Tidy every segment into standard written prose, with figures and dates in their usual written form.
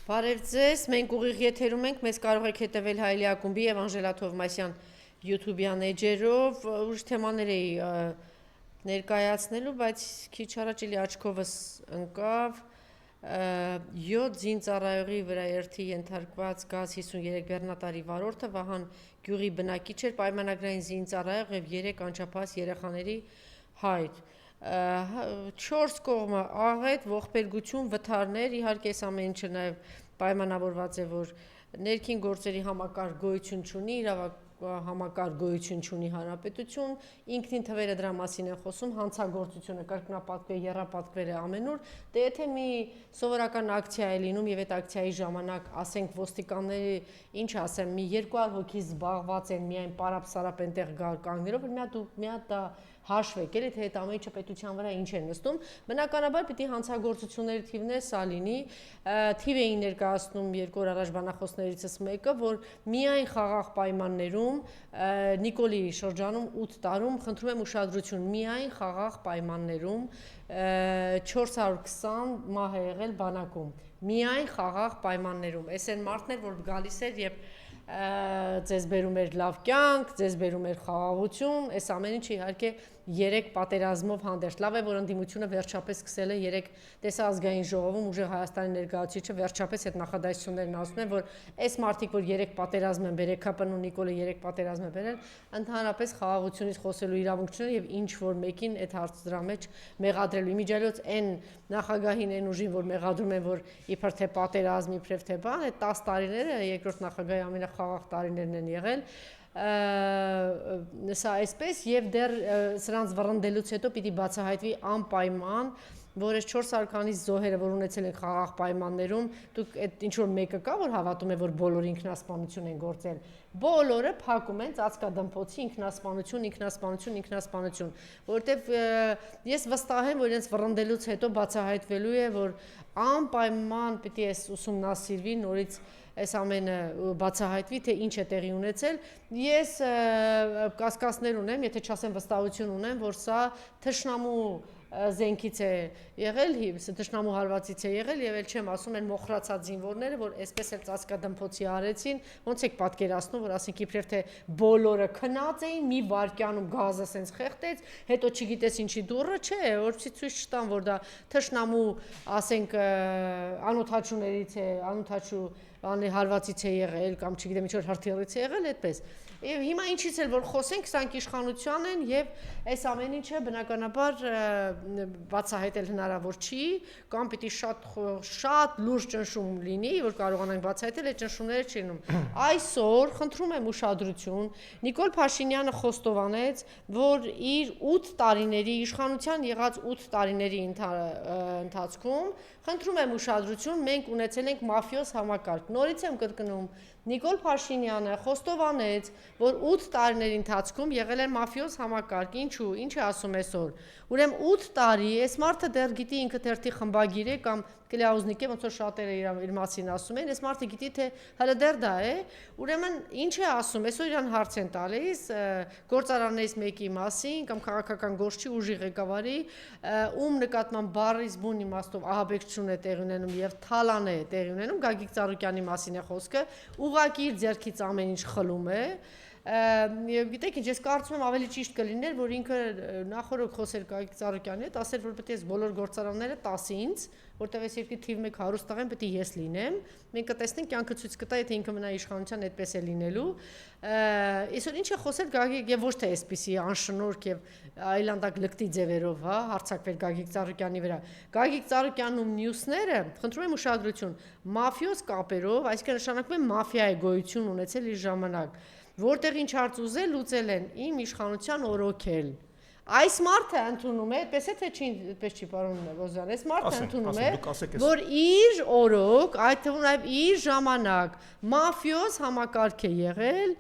Բարև ձեզ, մենք ուղիղ եթերում ենք, մեզ կարող եք հետևել Հայելի ակումբի եւ Անժելա Թովմասյան YouTube-յան էջերով, ուրիշ թեմաներ էի ներկայացնելու, բայց քիչ առաջ էլի աչքովս ընկավ յոթ զինծառայողի վրա երթի ենթարկված գազ 53 բեռնատարի վարորդը Վահան գյուղի բնակիչ էր, պայմանագրային զինծառայող եւ 3 անչափահաս երեխաների հայր։ 4 կողմը աղետ, ողբերգություն, վթարներ, իհարկե այս ամեն ինչը նաև պայմանավորված է, որ ներքին գործերի համակարգ գոյություն չունի, համակարգ գոյություն չունի հանրապետություն, ինքնին թվերը դրա մասին են խոսում, հանցագործությունը, կրկնապատկվերը, եռապատկվերը ամենուր, դե եթե մի սովորական ակցիա է լինում եւ այդ ակցիայի ժամանակ, ասենք ոստիկանների, ինչ ասեմ, մի 200 հոգի զբաղված են միայն պարապ-սարապ այնտեղ կանգներով, մի հատ դա հաշվեք, էլի թե այդ ամեն ինչը պետության վրա ինչ է նստում, բնականաբար պիտի հանցագործությունների թիվն է սա լինի, թիվ էին ներկայացնում 2 օր առաջ բանախոսներիցս մեկը, որ միայն խաղաղ պայմաններում Նիկոլի շրջանում 8 տարում, խնդրում եմ ուշադրություն, միայն խաղաղ պայմաններում 420 մահ է եղել բանակում, միայն խաղաղ պայմաններում, այս են մարդներ, որ գալիս էր եւ ձեզ բերում էր լավ կյանք, ձեզ բերում էր խաղաղություն, այս ամեն ինչը իհարկե 3 պատերազմով հանդերձ, լավ է, որ ընդդիմությունը վերջապես սկսել է 3 տեսահազգային ժողովում ուժեղ Հայաստանի ներկայացուցիչը վերջապես այդ նախադասություններն ասում են, որ այս մարդիկ, որ 3 պատերազմ են բերել, ԿՊՆ-ն ու Նիկոլը 3 պատերազմ է բերել, ընդհանրապես խաղաղությունից խոսելու իրավունք չունեն եւ ինչ որ մեկին այդ հարցը դրա մեջ մեղադրելու։ Իմիջիայլոց այն նախագահին այն ուժին, որ մեղադրում են, որ իբր թե պատերազմ, իբր թե բան, այդ 10 տարիները երկրորդ նախագահի ամենախաղաղ տարիներն են եղել, սա այսպես եւ դեռ սրանց վռնդելուց հետո պիտի բացահայտվի անպայման, որ այս 400 քանից զոհերը, որ ունեցել են խաղաղ պայմաններում, դուք այդ ինչ որ մեկը կա, որ հավատում է, որ բոլորը ինքնասպանություն են գործել, բոլորը փակում են ծածկադմփոցի ինքնասպանություն, որովհետեւ ես վստահ եմ, որ իրենց վռնդելուց հետո բացահայտվելու է, որ անպայման պիտի այս ուսումնասիրվի նորից այս ամենը բացահայտվի, թե ինչ է տեղի ունեցել, ես կասկածներ ունեմ, եթե չասեմ վստահություն ունեմ, որ սա թշնամու զենքից է եղել, թշնամու հարվածից է եղել եւ էլ չեմ ասում են մոխրացած զինվորները, որ այսպես էլ ծածկադմփոցի արեցին, ոնց եք պատկերացնում, որ ասենք իբրև թե բոլորը քնած էին, մի վարկյանում գազը սենց խեղտեց, հետո չգիտես ինչի դուռը, չէ, որպեսզի ցույց չտան, որ դա թշնամու, ասենք անօթաչուներից է, անօթաչու հարվածից է եղել կամ չգիտեմ ինչ որ հրթիռից է եղել, այդպես։ Եվ հիմա ինչից էլ որ խոսենք, սրանք իշխանության են եւ այս ամեն ինչը բնականաբար բացահայտել հնարավոր չի, կամ պիտի շատ լուրջ ճնշում լինի, որ կարողանանք բացահայտել, այդ ճնշումները չի լինում։ Այսօր խնդրում եմ ուշադրություն, Նիկոլ Փաշինյանը խոստովանեց, որ իր 8 տարիների իշխանության եղած 8 տարիների ընթացքում, խնդրում եմ ուշադրություն, մենք ունեցել ենք մաֆիոզ համակարգ։ Նորից եմ կրկնում, Նիկոլ Փաշինյանը խոստովանեց, որ 8 տարիների ընթացքում եղել է մաֆիոզ համակարգ, ինչու, ինչ է ասում այսօր։ Ուրեմն 8 տարի, այս մարդը դեռ գիտի ինքը թերթի խմբագիր է կամ կլիաուզնիկ է, ոնց որ շատերը իր մասին ասում են, այս մարդը գիտի թե հələ դեռ դա է, ուրեմն ինչ է ասում, այսօր իրան հարց են տալիս գործարաններից մեկի մասին կամ քաղաքական գործչի ուժի ղեկավարի, ում նկատմամբ բառից բուն իմաստով ահաբեկչություն է տեղի ունենում եւ թալան է տեղի ունենում, Գագիկ Ծառուկյանի մասին է խոսքը, ուղղակի իր ձեռքից ամեն ինչ խլում է, եւ գիտեք ինչ, ես կարծում եմ ավելի ճիշտ կլիներ, որ ինքը նախորդ խոսեր Գագիկ Ծառուկյանի հետ, ասեր, որ պետք է բոլոր գործարանները 10 ինձ, որտեղ այս երկրի թիվ 1 հարուստ տղեն պետք է ես լինեմ, մենք կտեսնենք կյանքը ցույց կտա, եթե ինքը մնա իշխանության այդպես է լինելու, այսօր ինչ է խոսել Գագիկ եւ ոչ թե այսպիսի անշնորհք եւ այլանդակ լկտի ձևերով, հա, հարցակվել Գագիկ Ծառուկյանի վրա։ Գագիկ Ծառուկյանն ու մյուսները, խնդրում եմ ուշադրություն, մաֆիոզ կապերով, այսինքն նշանակում է մաֆիա է գոյություն ունեցել իր ժամանակ, որտեղ ինչ հարց ուզել, լուծել են իմ իշխանության օրոքել։ Այս մարդը ընդունում է, այդպես է թե չի, այդպես չի պարոն Ռոզյան, այս մարդը ընդունում է, որ իր օրոք, այդ թվում նաև իր ժամանակ մաֆիոզ համակարգ է եղել,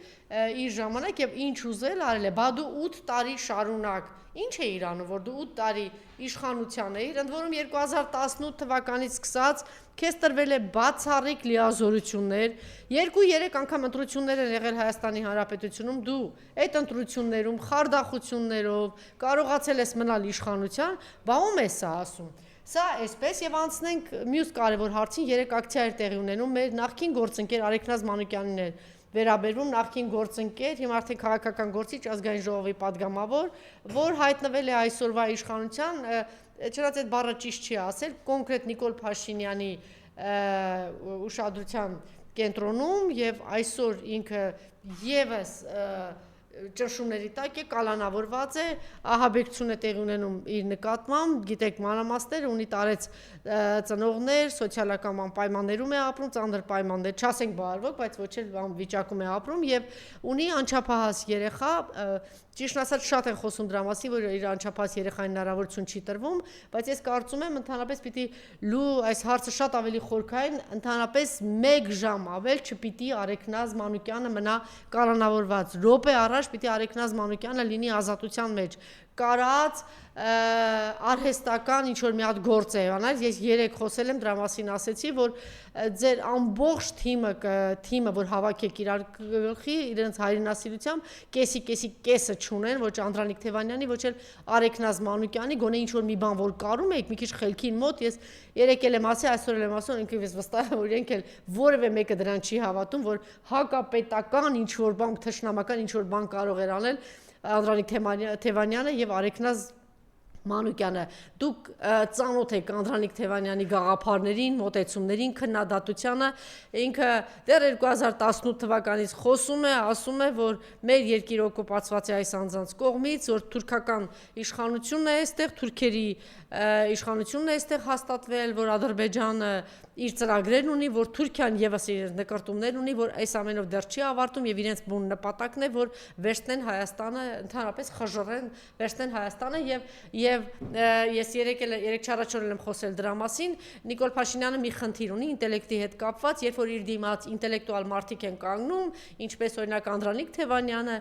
իր ժամանակ եւ ինչ ուզել արել է, բա դու 8 տարի շարունակ ինչ է իրանում, որ դու 8 տարի իշխանության էիր, ընդ որում 2018 թվականից սկսած քեզ տրվել է բացառիկ լիազորություններ, 2-3 անգամ ընտրություններ են եղել Հայաստանի Հանրապետությունում, դու այդ ընտրություններում խարդախություններով կարողացել ես մնալ իշխանության, բա ում է սա ասում։ Սա այսպես եւ անցնենք մյուս կարևոր հարցին, 3 ակցիա էր տեղի ունենում մեր նախկին գործընկեր Արեգնազ Մանուկյանին էր վերաբերվում, նախկին գործընկեր, հիմա արդեն քաղաքական գործիչ ազգային ժողովի падգամավոր, որ հայտնվել է այսօրվա իշխանության, չնայած այդ բառը ճիշտ չի ասել, կոնկրետ Նիկոլ Փաշինյանի ուշադրության կենտրոնում եւ այսօր ինքը եւս ճնշումների տակ է, կալանավորված է, ահաբեկություն է տեղի ունենում իր նկատմամբ, գիտեք մանրամասները, ունի տարեց ծնողներ, սոցիալական պայմաններում է ապրում, ծանր պայմաններ, չասենք բարվոք, բայց ոչ էլ վիճակում է ապրում եւ ունի անչափահաս երեխա, ճիշտ ասած շատ են խոսում դրա մասին, որ իր անչափահաս երեխային հնարավորություն չի տրվում, բայց ես կարծում եմ ընդհանրապես պիտի այս հարցը շատ ավելի խորքային, ընդհանրապես 1 ժամ ավել չպիտի Արեգնազ Մանուկյանը մնա կալանավորված, րոպե առաջ պիտի Արեգնազ Մանուկյանը լինի ազատության մեջ, կարած արհեստական ինչ-որ մի հատ գործ է անել, ես 3 խոսել եմ դրա մասին ասեցի, որ ձեր ամբողջ թիմը, որ հավաքեք իրար գլխի, իրենց հայրենասիրությամբ, կեսը չունեն, ոչ Անդրանիկ Թևանյանի, ոչ էլ Արեգնազ Մանուկյանի, գոնե ինչ-որ մի բան, որ կարում եք, մի քիչ խելքին մոտ, ես երեկ էլ եմ ասել, այսօր էլ եմ ասում, ինքնիվս վստահ եմ, որ իրենք էլ որևէ մեկը դրան չի հավատում, որ հակապետական ինչ-որ բան, թշնամական ինչ-որ բան կարող էր անել Անդրանիկ Թևանյանը եւ Արեգնազ Մանուկյանը, դուք ծանոթ եք Անդրանիկ Թևանյանի գաղափարներին, մոտեցումներին, քննադատությանը, ինքը դեռ 2018 թվականից խոսում է, ասում է, որ մեր երկիրը օկուպացված է այս անձանց կողմից, որ թուրքական իշխանությունն է այստեղ, թուրքերի իշխանությունն է այստեղ հաստատվել, որ Ադրբեջանը իր ծրագրերն ունի, որ Թուրքիան եւս իր նկարտումներ ունի, որ այս ամենով դեռ չի ավարտում եւ իրենց բուն նպատակն է, որ վերցնեն Հայաստանը, ընդհանրապես խժռեն, վերցնեն Հայաստանը եւ ես երեք չառաջօր եմ խոսել դրա մասին, Նիկոլ Փաշինյանը մի խնդիր ունի ինտելեկտի հետ կապված, երբ որ իր դիմաց ինտելեկտուալ մարդիկ են կանգնում, ինչպես օրինակ Անդրանիկ Թևանյանը,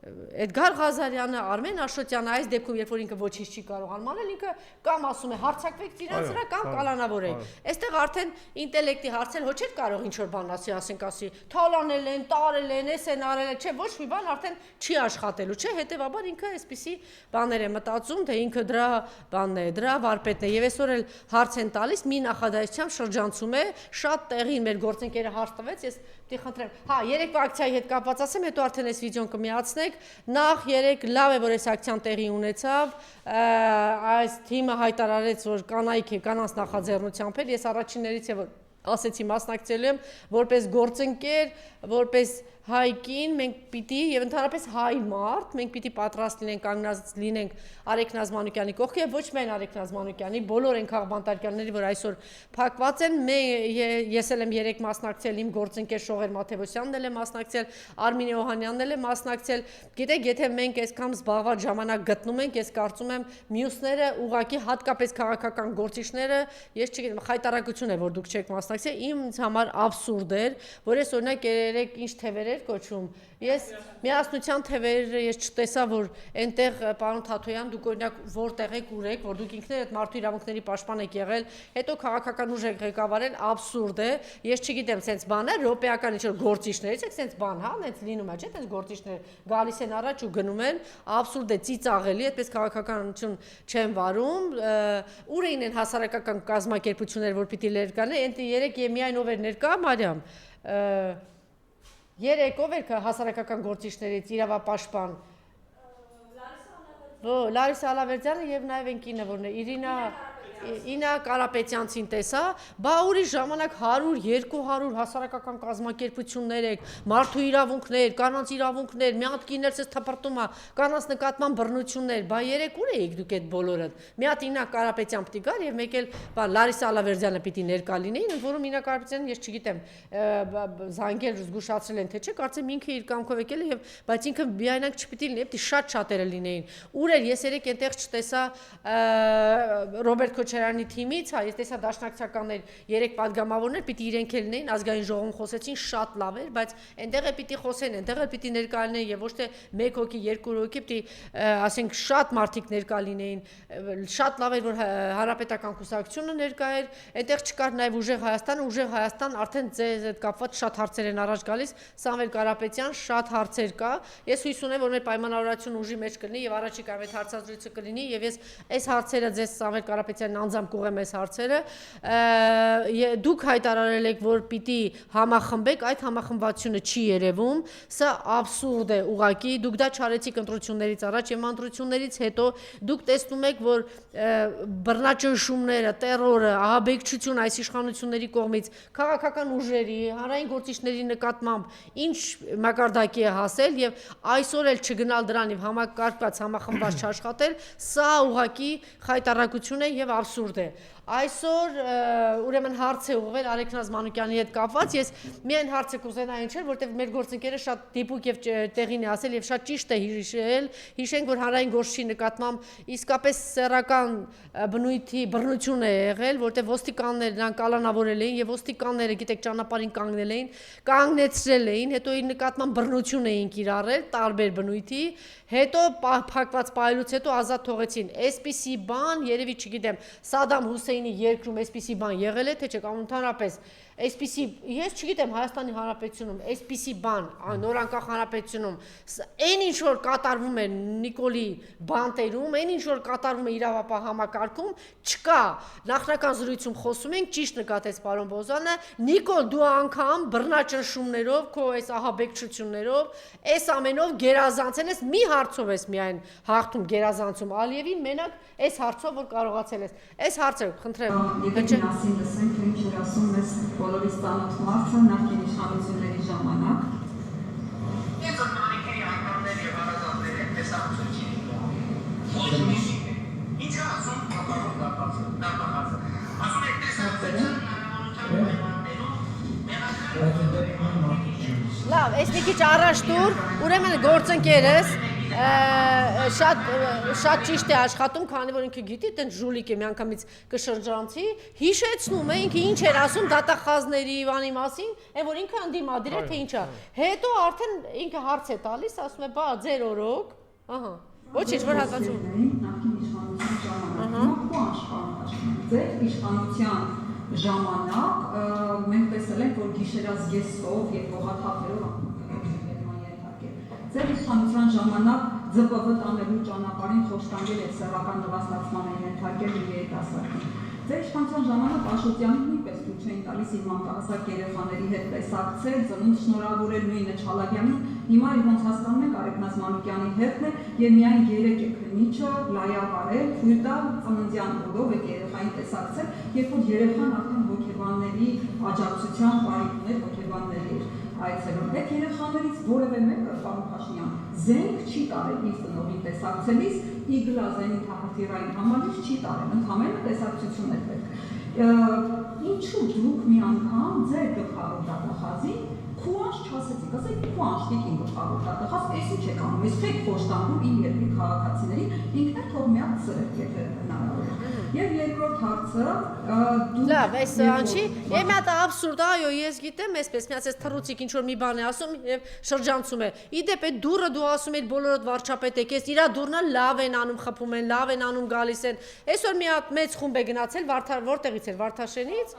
Էդգար Ղազարյանը, Արմեն Աշոտյանը, այս դեպքում երբ որ ինքը ոչինչ չի կարողանում անել, ինքը կամ ասում է հարձակվեք իրենց վրա, կամ կալանավորեք։ Այստեղ արդեն ինտելեկտի հարցեր ոչ էլ կարող ինչ-որ բան ասի, թալանել են, տարել են, էս են արել են, չէ, ոչ մի բան արդեն չի աշխատելու, չէ, հետևաբար ինքը այսպիսի բաներ է մտածում, թե ինքը դրա բանն է, դրա վարպետն է, եւ այսօր էլ հարց են տալիս, մի նախադասությամբ շրջանցում է, շատ տեղին մեր գործընկերը հարց տվեց, ես պիտի խնդրեմ, հա, երեկվա ակցիայի հետ կապված ասեմ, հետո արդեն այս վիդեոն կմիացնեք, նախ երեք լավ է, որ այս ակցիան տեղի ունեցավ, այս թիմը հայտարարեց, որ կանայք է, կանանց նախաձեռնությամբ էր, ես առաջիններից է, որ ասեցի մասնակցելու եմ, որպես գործընկեր, որպես հայկին, մենք պիտի եւ ընդհանրապես հայ մարդ, մենք պիտի պատրաստ լինենք, կանգնած լինենք Արեգնազ Մանուկյանի կողքը եւ ոչ միայն Արեգնազ Մանուկյանի, բոլոր այն քաղբանտարկյանների, որ այսօր փակված են, ես էլ եմ 3 մասնակցել, իմ գործընկեր Շողեր Մաթեոսյանն էլ է մասնակցել, Արմին Օհանյանն էլ է մասնակցել, գիտեք, եթե մենք այսքան զբաղված ժամանակ գտնում ենք, ես կարծում եմ մյուսները ուղղակի հատկապես քաղաքական գործիչները, ես չգիտեմ, խայտարակություն է, որ դուք չեք մասնակցել, ինձ համար абսուրդ էր, որ ես օրինակ երեք ինչ թևեր կոչում, ես միասնության թևերը ես չտեսա, որ այնտեղ պարոն Թաթոյան դուք օրինակ որտեղ եք ուրեք, որ դուք ինքներդ մարդու իրավունքների պաշտպան եք եղել, հետո քաղաքական ուժ եք ղեկավարել, абսուրդ է, ես չգիտեմ, սենց բան է, րոպեական ինչ-որ գործիչներից եք սենց բան, հա, նենց լինում է, չէ՞, տենց գործիչներ գալիս են առաջ ու գնում են, абսուրդ է, ծիծաղելի, այդպես քաղաքականություն չեն վարում, ուր էին հասարակական կազմակերպություններ, որ պիտի ներկան, երեք միայն ով էր ներկա, Մարիամ, երեք ով էր հասարակական գործիչներից իրավապաշտպան Լարիսա Ալավերդյանը եւ նաեւ այն կինը, որն է Ինա Կարապետյանցին տեսա, բա ուրիշ ժամանակ 100-200 հասարակական կազմակերպություններ եք, մարդու իրավունքներ, կանանց իրավունքներ, մի հատ կիներ ցես թփրտում է, կանանց նկատմամբ բռնություններ, բա երեք ուր էիք դուք այդ բոլորը։ Մի հատ Ինա Կարապետյան պիտի գար եւ մեկ էլ Լարիսա Ալավերդյանը պիտի ներկա լինեին, որում Ինա Կարապետյանն ես չգիտեմ, զանգել զգուշացրել են թե չէ, կարծեմ ինքը իր կամքով եկել է եւ բայց ինքը միայնակ չպիտի լինի, պիտի շատ շատերը լինեին։ Ուր էր ես երեք այնտեղ չտեսա Ռոբերտ քոչարյանի թիմից, հա, ես տեսա դաշնակցականներ 3 падգամավորներ պիտի իրենք էլ լինեին, ազգային ժողովում խոսեցին, շատ լավ էր, բայց այնտեղ է պիտի խոսեն, այնտեղ է պիտի ներկա լինեն եւ ոչ թե 1 հոգի, 2 հոգի պիտի ասենք շատ մարդիկ ներկա լինեին, շատ լավ էր որ հանրապետական կուսակցությունը ներկա էր, այնտեղ չկար նաեւ ուժեղ Հայաստան արդեն ձեզ հետ կապված շատ հարցեր են առաջ գալիս, Սամվել Կարապետյան շատ հարցեր կա, ես հույս ունեմ որ մեր պայմանավորվածությունը ուժի մեջ կլինի եւ առաջիկայում այդ հարցազրույցը կլինի եւ ես այս հարցերը ձեզ Սամվել Կարապետյանին անձամբ կուղեմ այս հարցերը, դուք հայտարարել եք որ պիտի համախմբեք, այդ համախմբվածությունը չի երևում, սա աբսուրդ է ուղղակի, դուք դա չարեցիք ընտրություններից առաջ եւ ընտրություններից հետո դուք տեսնում եք որ բռնաճնշումները, տերորը, ահաբեկչություն այս իշխանությունների կողմից քաղաքական ուժերի, հանրային գործիչների նկատմամբ ինչ մակարդակի է հասել եւ այսօր էլ չգնալ դրան եւ համակարգված համախմբված չաշխատել, սա ուղղակի խայտարակություն է եւ աբսուրդ է։ Այսօր ուրեմն հարց է ուղղվել Արեգնազ Մանուկյանի հետ կապված, ես միայն հարցը կուզենայի ինչ էր, որտեղ մեր գործընկերը շատ դիպուկ եւ տեղին է ասել եւ շատ ճիշտ է հիշել, հիշենք որ հանրային գործչի նկատմամբ իսկապես սեռական բնույթի բռնություն է եղել, որտեղ ոստիկանները նրան կալանավորել էին եւ ոստիկանները գիտեք ճանապարհին կանգնեցրել էին, հետո իր նկատմամբ բռնություն էին կիրառել տարբեր բնույթի, հետո փակված պահելուց հետո ազատ թողեցին։ Այսպիսի բան երևի չգիտեմ Սադամ Հուսեյնի երկրում այսպիսի բան եղել է թե չէ կամ ընդհանրապես այսպիսի ես չգիտեմ Հայաստանի Հանրապետությունում այսպիսի բան նորանկախ հանրապետությունում այն ինչ որ կատարվում է Նիկոլի բանտերում, այն ինչ որ կատարվում է իրավապահ համակարգում չկա։ Նախնական զրույցում խոսում ենք, ճիշտ նկատեց պարոն Բոզյանը, Նիկոլ դու անգամ բռնաճնշումներով, քո այս ահաբեկչություններով, այս ամենով գերազանցել ես, մի հարցով ես միայն հաղթում գերազանցում Ալիևին, մենակ այս հարցով որ կարողացել ես։ Այս հարցը խնդրեմ, եթե միասին լսենք, թե ինչ էր ասում մեզ բոլորիս ծանոթ մարդը նախկին իշխանությունների ժամանակ։ Ես օրինակ այդքաններ եւ հարազատներ են տեսարություն չի լինում։ Ինչ ասում կապակցը։ Ասում եք տեսարություն լավ, այս մի քիչ առաջ դուր, ուրեմն գործընկերս շատ ճիշտ է աշխատում, քանի որ ինքը գիտի, տենց ժուլիկ է միանգամից կշրջանցի, հիշեցնում է ինքը ինչ էր ասում դատախազների Իվանի մասին, այն որ ինքը ընդդիմադիր է թե ինչա։ Հետո արդեն ինքը հարց է տալիս, ասում է, բա ձեր օրոք, ահա, ոչինչ որ հաստատում։ Ձեր իշխանության ժամանակ մենք տեսել ենք, որ գիշերազգեստով եւ ողաթափերով ձեր իշխանության ժամանակ ԶՊՎ տանելու ճանապարհին խոշտանգել է սեռական նվաստացման են ենթարկել երիտասարդին։ Ձեր իշխանության ժամանակ Աշոտյանը նույնպես ցույց էին տալիս իր մանկահասակ երեխաների հետ տեսակցել, ծնունդ շնորհավորել նույնը Չալաբյանին, հիմա էլ ոնց հասկանում եք Արեգնազ Մանուկյանի հետն է եւ միայն 3 է քննիչը լայավարել, թույլ տալ ծննդյան օրով եք երեխային տեսակցել, երբ որ երեխան արդեն հոգեբանների աջակցության բարիկներ հոգեբանների էր այցելում։ Այդ երեխաներից որևէ մեկը պարոն Փաշինյան զենք չի տարել իր ծնողին տեսակցելիս, իգլազենի թափթիրային համալիր չի տարել, ընդհանրապես տեսակցություն է պետք։ Ինչու դուք մի անգամ ձեր գլխավոր դատախազին քուանշ չասեցիք, ասեք քուանշ տիկին գլխավոր դատախազ, էս ինչ եք անում, ես չեք խոշտանգում իմ երկրի քաղաքացիներին, ինքն էլ թող միակ սրեք, եթե հնարավոր է։ Եվ երկրորդ հարցը լավ, այս անչի, եւ մի հատ աբսուրդ, այո, ես գիտեմ, այսպես միած այս թռուցիկ ինչ որ մի բան է ասում եւ շրջանցում է։ Իդեպ այդ դուրը դու ասում ես բոլորդ վարչապետ եք, ես իրա դուրնը լավ են անում, խփում են, լավ են անում, գալիս են։ Այսօր մի հատ մեծ խումբ է գնացել, որտեղից էր, Վարդաշենից։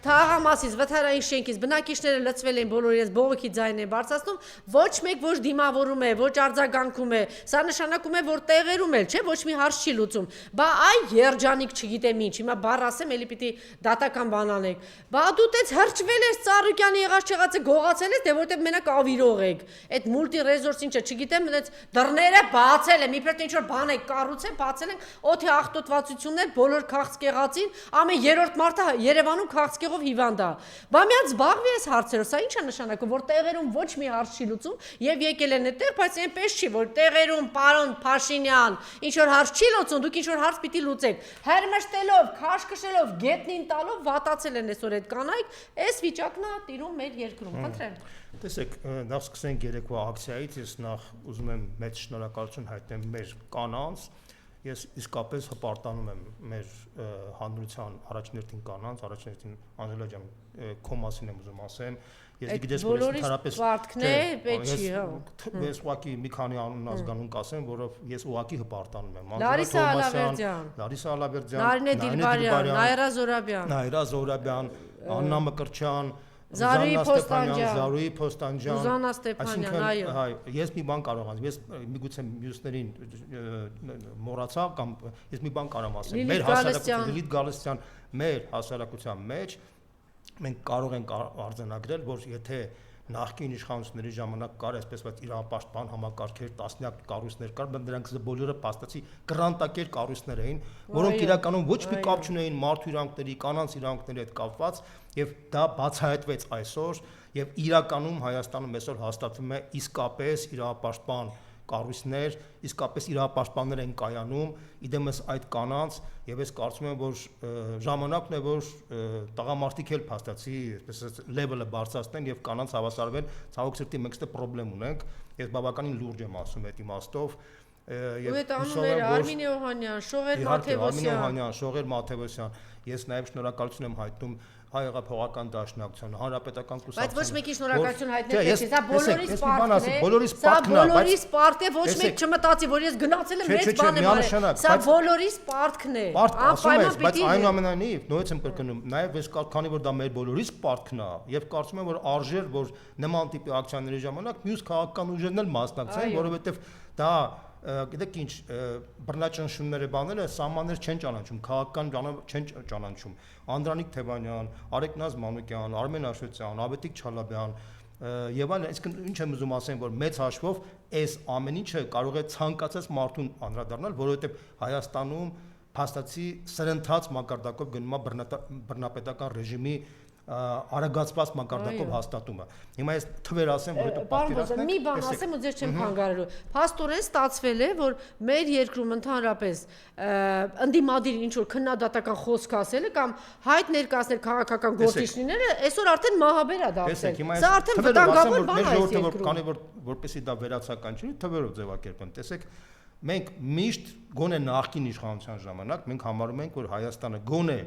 Թաղամասից, վթարային շենքից, բնակիչները լծվել են բոլորը, ես բողոքի ձայն են բարձրացնում, ոչ մեկ ոչ դիմավորում է, ոչ արձագանքում է, սա նշանակում է, որ տեղերում էլ, չէ, ոչ մի հարց չի լուծում, բա այ երջանիկ չգիտեմ ինչ, հիմա բառ ասեմ, էլի պիտի դատական բան անեք, բա դու տենց հրճվել ես Ծառուկյանի եղած չեղածը գողացել ես, դե որտեղ մենակ ավիրող եք, այդ մուլտի-ռեզորս ինչը, չգիտեմ, այնց դռները բացել եմ, իբրև թե ինչ որ բան եք կառուցել, բացել են, օդի աղտոտվածություններ, բոլոր քաղցկեղածին, ամեն երրորդ մարդը Երևանում քաղցկեղ հիվանդա։ Բա միած զբաղվի այս հարցերով, սա ինչ է նշանակում, որ տեղերում ոչ մի հարց չի լուծում եւ եկել են այդտեղ, բայց այնպես չի, որ տեղերում պարոն Փաշինյան ինչ որ հարց չի լուծում, դուք ինչ որ հարց պիտի լուծեք։ Հերմշտելով, քաշքշելով, գետնին տալով վատացել են այսօր այդ կանայք, այս վիճակն է տիրում մեր երկրում։ Խնդրեմ։ Տեսեք, նախ սկսենք երեկվա ակցիայից, ես նախ ուզում եմ մեծ շնորհակալություն հայտնել մեր կանանց Ես իսկապես հպարտանում եմ մեր հանրության առաջնորդին կանանց, առաջնորդին Անժելա ջան, քո մասին եմ ուզում ասեմ, ես գիտես որ ես ընդհանրապես պարտքն է, պետք չի, հա։ Ես ուղղակի մի քանի անուն ազգանուն կասեմ, որով ես ուղղակի հպարտանում եմ։ Լարիսա Ալավերդյան, Նարինե Դիլբարյան, Նայրա Զոհրաբյան, Աննա Մկրտչյան, Զարուհի Փոստանջյան, Զուզաննա Ստեփանյան, այո։ Ես մի բան կարող եմ, ես միգուցե մյուսներին մոռացա կամ ես մի բան կարող եմ ասել։ Մեր հասարակության Լիլիթ Գալստյան, մեր հասարակության մեջ մենք կարող ենք արձանագրել, որ եթե նախկին իշխանությունների ժամանակ կար այսպես որ իրավապաշտպան համակարգեր, տասնյակ կառույցներ կար, բայց դրանք բոլորը փաստացի գրանտակեր կառույցներ էին, որոնք իրականում ոչ մի կապ չունեին մարդու իրանքների, կանանց իրանքների հետ կապված, եւ դա բացահայտվեց այսօր, եւ իրականում Հայաստանում այսօր հաստատվում է իսկապես իրավապաշտպան կառույցներ, իսկապես իրավապաշտպաններ են կայանում, իդեմս այդ կանանց, եւ ես կարծում եմ, որ ժամանակն է, որ տղամարդիկ էլ փաստացի, այսպես լեվելը բարձրացնեն եւ կանանց հավասարվեն, ցավոք սրտի մենք ստե խնդրեմ ունենք, ես բավականին լուրջ եմ ասում այդ իմաստով, եւ այդ անունները Արմինե Օհանյան, Շողեր Մաթեւոսյան, ես նաեւ շնորհակալություն եմ հայտնում Հայ-Հեղափոխական Դաշնակցության, Հանրապետական Կուսակցության։ Բայց ոչ մեկի շնորհակալություն հայտնել պետք է, դա բոլորիս պարտքն է, ոչ մեկ չմտածի, որ ես գնացել եմ մեծ բան եմ արել, սա բոլորիս պարտքն է, անպայման պիտի։ Բայց այնուամենայնիվ, նույնպես եմ կրկնում, նաեւ ես քանի որ դա մեր բոլորիս պարտքն է, եւ կարծում եմ, որ արժեր, որ նման տիպի ակցիաների ժամանակ մյուս քաղաքական ուժերն էլ մասնակցեն, որովհետեւ դա գիտեք ինչ բռնաճնշումները բաները սահմաններ չեն ճանաչում, քաղաքական բաներ չեն ճանաչում։ Անդրանիկ Թևանյան, Արեգնազ Մանուկյան, Արմեն Աշոտյան, Ավետիք Չալաբյան եւ այլն, այսինքն ինչ եմ ուզում ասեմ, որ մեծ հաշվով այս ամեն ինչը կարող է ցանկացած մարդուն անդրադառնալ, որովհետեւ Հայաստանում փաստացի սրընթաց մակարդակով գնում է բռնապետական ռեժիմի արագացված մակարդակով հաստատումը։ Հիմա ես թվեր ասեմ, որ հետո պատկերացնենք։ Մի բան ասեմ ու ձեզ չեմ խանգարելու։ Փաստորեն ստացվել է, որ մեր երկրում ընդհանրապես ընդդիմադիր ինչ որ քննադատական խոսք ասելը կամ հայտ ներկայացնել քաղաքական գործիչները այսօր արդեն մահաբեր է դարձել։ Սա արդեն վտանգավոր բան է այս երկրում։ Քանի որ որպեսզի դա վերացական չի, թվերով ձևակերպեմ։ Տեսեք, մենք միշտ գոնե նախկին իշխանության ժամանակ մենք համարում ենք, որ Հայաստանը գոնե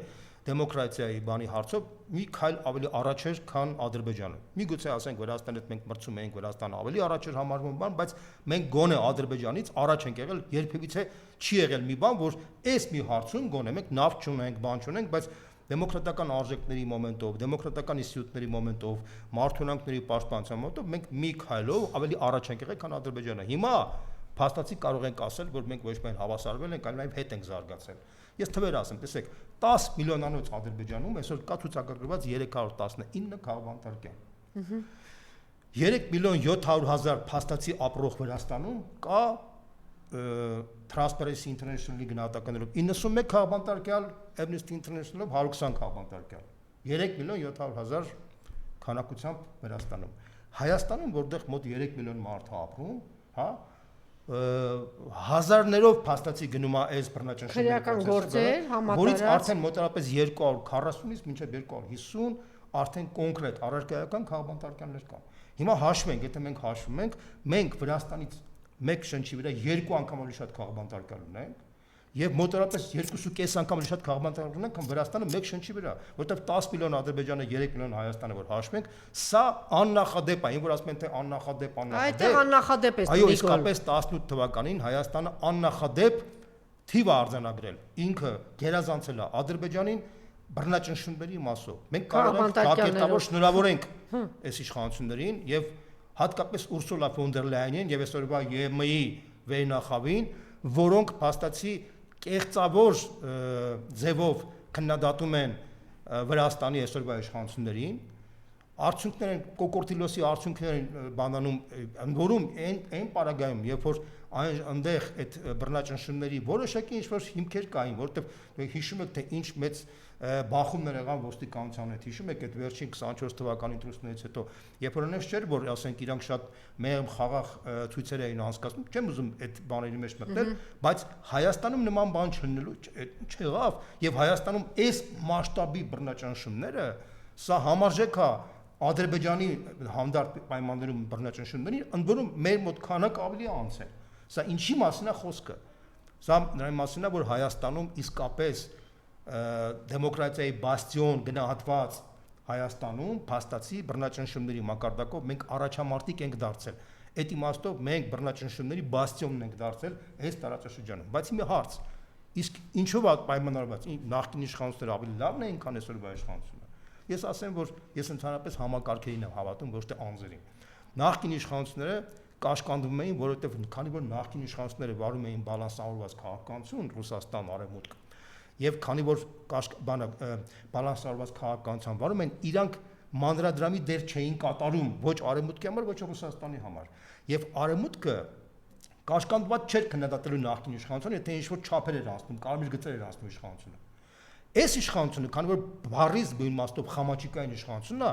դեմոկրատիայի բանի հարցով մի քայլ ավելի առաջ էր, քան Ադրբեջանը։ Միգուցե ասենք Վրաստանի հետ մենք մրցում ենք, Վրաստանը ավելի առաջ էր համարվում բան, բայց մենք գոնե Ադրբեջանից առաջ ենք եղել, երբևիցե չի եղել մի բան, որ այս մի հարցում գոնե մենք նավթ չունենք, բան չունենք, բայց դեմոկրատական արժեքների մոմենտով, դեմոկրատական ինստիտուտների մոմենտով, մարդունակների պաշտպանության մոմենտով մենք մի քայլով ավելի առաջ ենք եղել, քան Ադրբեջանը։ Հիմա փաստացի կարող ենք ասել, որ մենք ոչ միայն հավասարվել ենք, այլ նաև հետ ենք զարգացել։ Ես թվեր ասեմ, տեսեք, 10 միլիոնանոց Ադրբեջանում այսօր կա ցուցակագրված 319 քաղաքավարական։ 3 միլիոն 700 հազար փաստացի ապրող Վրաստանում կա Transparency International-ի գնահատականներով 91 քաղաքավարական, Amnesty International-ով 120 քաղաքավարական։ 3 միլիոն 700 հազար քանակությամբ Վրաստանում։ Հայաստանում, որտեղ մոտ 3 միլիոն մարդ է ապրում, հա, հազարներով փաստացի գնում է այս բռնաճնշումների քրեական գործեր համատարած, որից արդեն մոտավորապես 240-ից մինչև 250 արդեն կոնկրետ առարկայական քաղաքավարականներ կան։ Հիմա հաշվենք, եթե մենք հաշվում ենք, մենք Վրաստանից մեկ շնչի վրա 2 անգամ ավելի շատ քաղաքավարական ունենք եւ մոտավորապես 2.5 անգամ ավելի շատ քաղաքավարական ունենք, քան Վրաստանը մեկ շնչի վրա, որտեղ 10 միլիոն Ադրբեջանը, 3 միլիոն Հայաստանը որ հաշվենք, սա աննախադեպ է, ինչ որ ասում են թե աննախադեպ, Այդտեղ աննախադեպ է։ Այո, իսկապես 18 թվականին Հայաստանը աննախադեպ թիվ է արձանագրել, ինքը գերազանցել է Ադրբեջանին բռնաճնշումների մասով։ Մենք կարող ենք կակետավոր շնորհավորենք այս իշխանություններին եւ հատկապես Ուրսուլա ֆոն դեր Լայենին եւ այսօրվա ԵՄ-ի վերնախավին, որոնք փաստացի կեղծավոր ձևով քննադատում են Վրաստանի այսօրվա իշխանություններին, արդյունքներ են կոկորտիլոսի արդյունքներ են բանանում, որում այն պարագայում, երբ որ այնտեղ այդ բռնաճնշումների որոշակի ինչ-որ հիմքեր կային, որովհետև հիշում եք թե ինչ մեծ բախումներ եղան ոստիկանության հետ, հիշում եք այդ վերջին 24 թվականի ընտրություններից հետո, երբ որ այնպես չէր, որ ասենք իրանք շատ մեղմ խաղաղ ցույցեր էին անցկացնում, չեմ ուզում այդ բաների մեջ մտնել, բայց Հայաստանում նման բան չլինելու չեղավ, եւ Հայաստանում այս մասշտաբի բռնաճնշումները սա համարժեք է Ադրբեջանի հանդարտ պայմաններում բռնաճնշումների, ընդ որում մեր մոտ քանակ ավելի անց է։ Սա ինչի մասին է խոսքը։ Սա նրա մասին է, որ Հայաստանում իսկապես դեմոկրատիայի բաստիոն գնահատված Հայաստանում փաստացի բռնաճնշումների մակարդակով մենք առաջամարտիկ ենք դարձել։ Այդ իմաստով մենք բռնաճնշումների բաստիոնն ենք դարձել այս տարածաշրջանում։ Բայց մի հարց, իսկ ինչով է պայմանավորված նախկին իշխանությունները ավելի լավն էին, քան այսօրվա իշխանությունը։ Ես ասեմ, որ ես ընդհանրապես համակարգերին եմ հավատում, ոչ թե անձերին։ Նախկին իշխանությունները կաշկանդվում էին, որովհետև քանի որ նախկին իշխանությունները վարում էին բալանսավորված քաղաքականություն Ռուսաստան արևմուտք, եւ քանի որ բալանսավորված քաղաքականության վարում են, իրանք մանրադրամի դեր չէին կատարում ոչ արևմուտքի համար, ոչ Ռուսաստանի համար։ Եվ արևմուտքը կաշկանդված չէր քննադատելու նախկին իշխանությունը, եթե ինչ-որ չափեր էր անցնում, կարմիր գծեր էր անցնում իշխանությունը։ Այս իշխանությունը, քանի որ բառից իմաստով խամաչիկային իշխանությունն է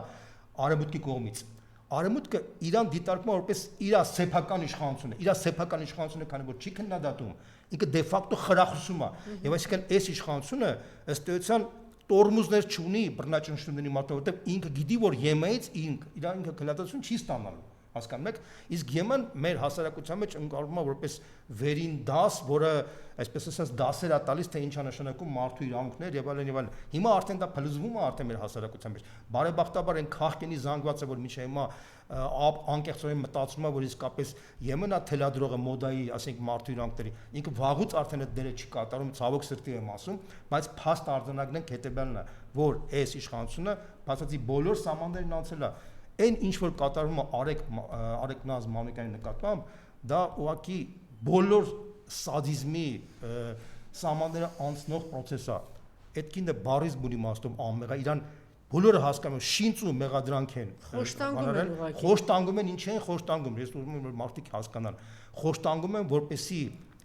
արևմուտքի կողմից, արևմուտքը իրան դիտարկում է որպես իր սեփական իշխանությունը, իր սեփական իշխանությունը, քանի որ չի քննադատում, ինքը դե ֆակտո խրախուսում է, եւ այսինքն այս իշխանությունը ըստ էության տորմուզներ չունի բռնաճնշումների մարտով, որտեղ ինքը գիտի, որ ԵՄ-ից ինքը քննադատություն չի ստանալու, հասկանում եք, իսկ ԵՄ-ն մեր հասարակության մեջ ընկալվում է որպես վերին դաս, որը այսպես ասած դասեր է տալիս, թե ինչ է նշանակում մարդու իրավունքներ եւ այլն եւ այլն։ Հիմա արդեն դա փլուզվում է արդեն մեր հասարակության մեջ։ Բարեբախտաբար այն քաղաքենի զանգվածը, որ միջի հիմա անկեղծորեն մտածում է, որ իսկապես ԵՄ-ն է թելադրողը մոդայի, ասենք մարդու իրավունքների, ինքը վաղուց արդեն այդ դերը չի կատարում, ցավոք սրտի եմ ասում, բայց փաստ արձանագրն ենք հետեւյալն է, որ այս իշխանությունը բացացի բոլոր սահմաններն անցել է, այն ինչ որ կատարվում է Արեգ Նազ Մանուկյանի նկատմամբ, դա ուղղակի բոլոր սադիզմի սահմանները անցնող process է։ Այդ կինը բարից բունի իմաստով անմեղ է, իրան բոլորը հասկանում են, շինծ ու մեղադրանք են։ Խոշտանգում են, ինչ են խոշտանգում, ես ուզում եմ որ մարդիկ հասկանան։ Խոշտանգում են, որպեսի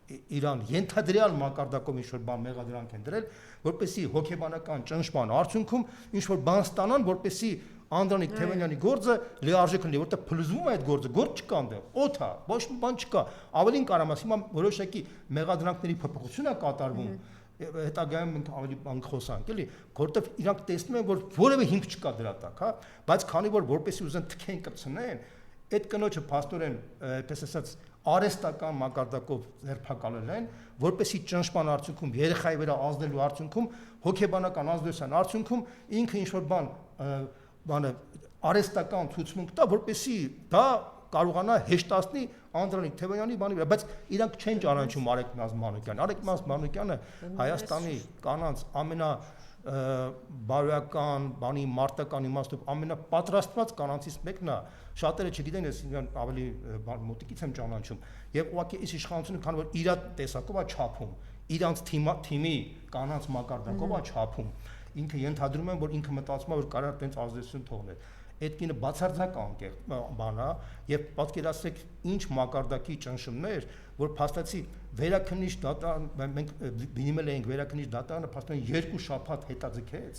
Իրան ենթադրյալ մակարդակով ինչ-որ բան մեղադրանք են դրել, որպեսի հոգեբանական ճնշման արդյունքում ինչ-որ բան ստանան, որպեսի Անդրանիկ Թևանյանի գործը լիարժեք լինի, որտեղ փլուզվում է այդ գործը, գործ չկա այնտեղ, օդ է, ոչ մի բան չկա։ Ավելին կարամ ասեմ, հիմա որոշակի մեղադրանքների փոփոխություն է կատարվում, հետագայում մենք ավելի բան խոսանք, էլի, որտեղ իրանք տեսնում են, որ որևէ հիմք չկա դրա տակ, հա, բայց քանի որ որպեսի ուզեն թքեն կպցնեն, այդ կնոջը փաստորեն, այսպես ասած, արեստական մակարդակով ձերբակալել են, որպեսի ճնշման արդյունքում երեխայի վրա ազդելու արդյունքում հոգեբանական ազդեցության արդյունքում ինքը ինչ-որ բանը արեստական ցուցմունք տա, որպեսի դա կարողանա հեշտացնի Անդրանիկ Թևանյանի բանի վրա, բայց իրանք չեն ճանաչում Արեգ Նազ Մանուկյանին։ Արեգ Նազ Մանուկյանը Հայաստանի կանանց ամենաբարոյական, բանի մարտական իմաստով ամենապատրաստված կանանցից մեկն է։ Շատերը չգիտեն, ես ավելի մոտիկից եմ ճանաչում, եւ ուղղակի այս իշխանությունը, քանի որ իր տեսակով է չափում, իրանց թիմի կանանց մակարդակով է չափում, ինքը ենթադրում են, որ ինքը մտածում է, որ կարող է տենց ազդեցություն թողնել։ Այդ կինը բացարձակ անկեղծ բան է, եւ պատկերացրեք ինչ մակարդակի ճնշումներ, որ փաստացի վերաքննիչ դատարան մենք դիմել էինք վերաքննիչ դատարանը, փաստորեն 2 շաբաթ հետաձգեց։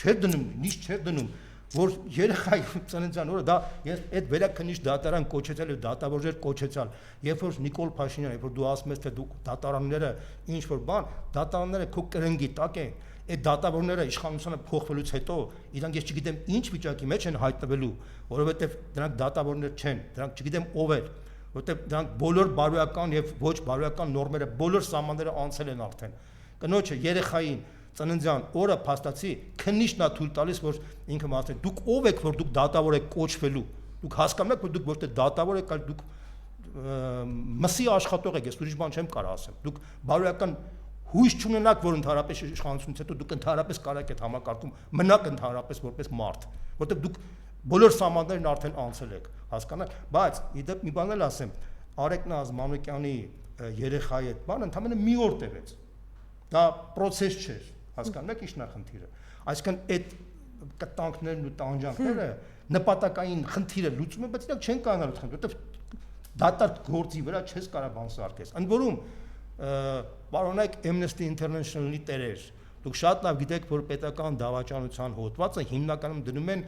Չէր դնում, նիշ չէր դնում, որ երեխայի ծննդյան օրը դա ես այդ վերաքննիչ դատարան կոչեցել եւ դատավորներ կոչեցալ, երբ որ Նիկոլ Փաշինյանը, երբ որ դու ասում ես, թե դու դատարանները ինչ որ բան, դատարանները քո կրնգի տակ են, այդ դատավորները իշխանությունը փոխվելուց հետո իրանք ես չգիտեմ ինչ վիճակի մեջ են հայտնվելու, որովհետեւ դրանք դատավորներ չեն, դրանք չգիտեմ ով են, որովհետեւ դրանք բոլոր բարոյական եւ ոչ բարոյական նորմերը, բոլոր սահմանները անցել են արդեն։ Կնոջը երեխային ծննդյան օրը փաստացի քննիչն է թույլ տալիս, որ ինքը ասել, դուք ով եք, որ դուք դատավոր եք կոչվելու, դուք հասկանում եք, որ դուք ոչ թե դատավոր եք, այլ դուք մսի աշխատող եք, ես ուրիշ բան չեմ կարող ասել, դուք բարոյական հույս չունենաք, որ ընդհանրապես իշխանությունից հետո դուք ընդհանրապես կարող եք այդ համակարգում մնաք ընդհանրապես որպես մարդ, որտեղ դուք բոլոր սահմաններն արդեն անցել եք, հասկանաք, բայց իդեպ մի բան էլ ասեմ, Արեգ Նազ Մանուկյանի երեխայի այդ բանը ընդհանրապես մի օր տևեց, դա process չէր, հասկանում եք ինչն է խնդիրը, այսինքն այդ կտանքներն ու տանջանքները նպատակային խնդիրը լուծում են, բայց իրանք չեն կանալու խնդիրը, որտեղ դատարկ գործի վրա չես կարող բան սարքես, ընդ որում պարոնայք Amnesty International-ի տերեր, դուք շատ լավ գիտեք, որ պետական դավաճանության հոդվածը հիմնականում դնում են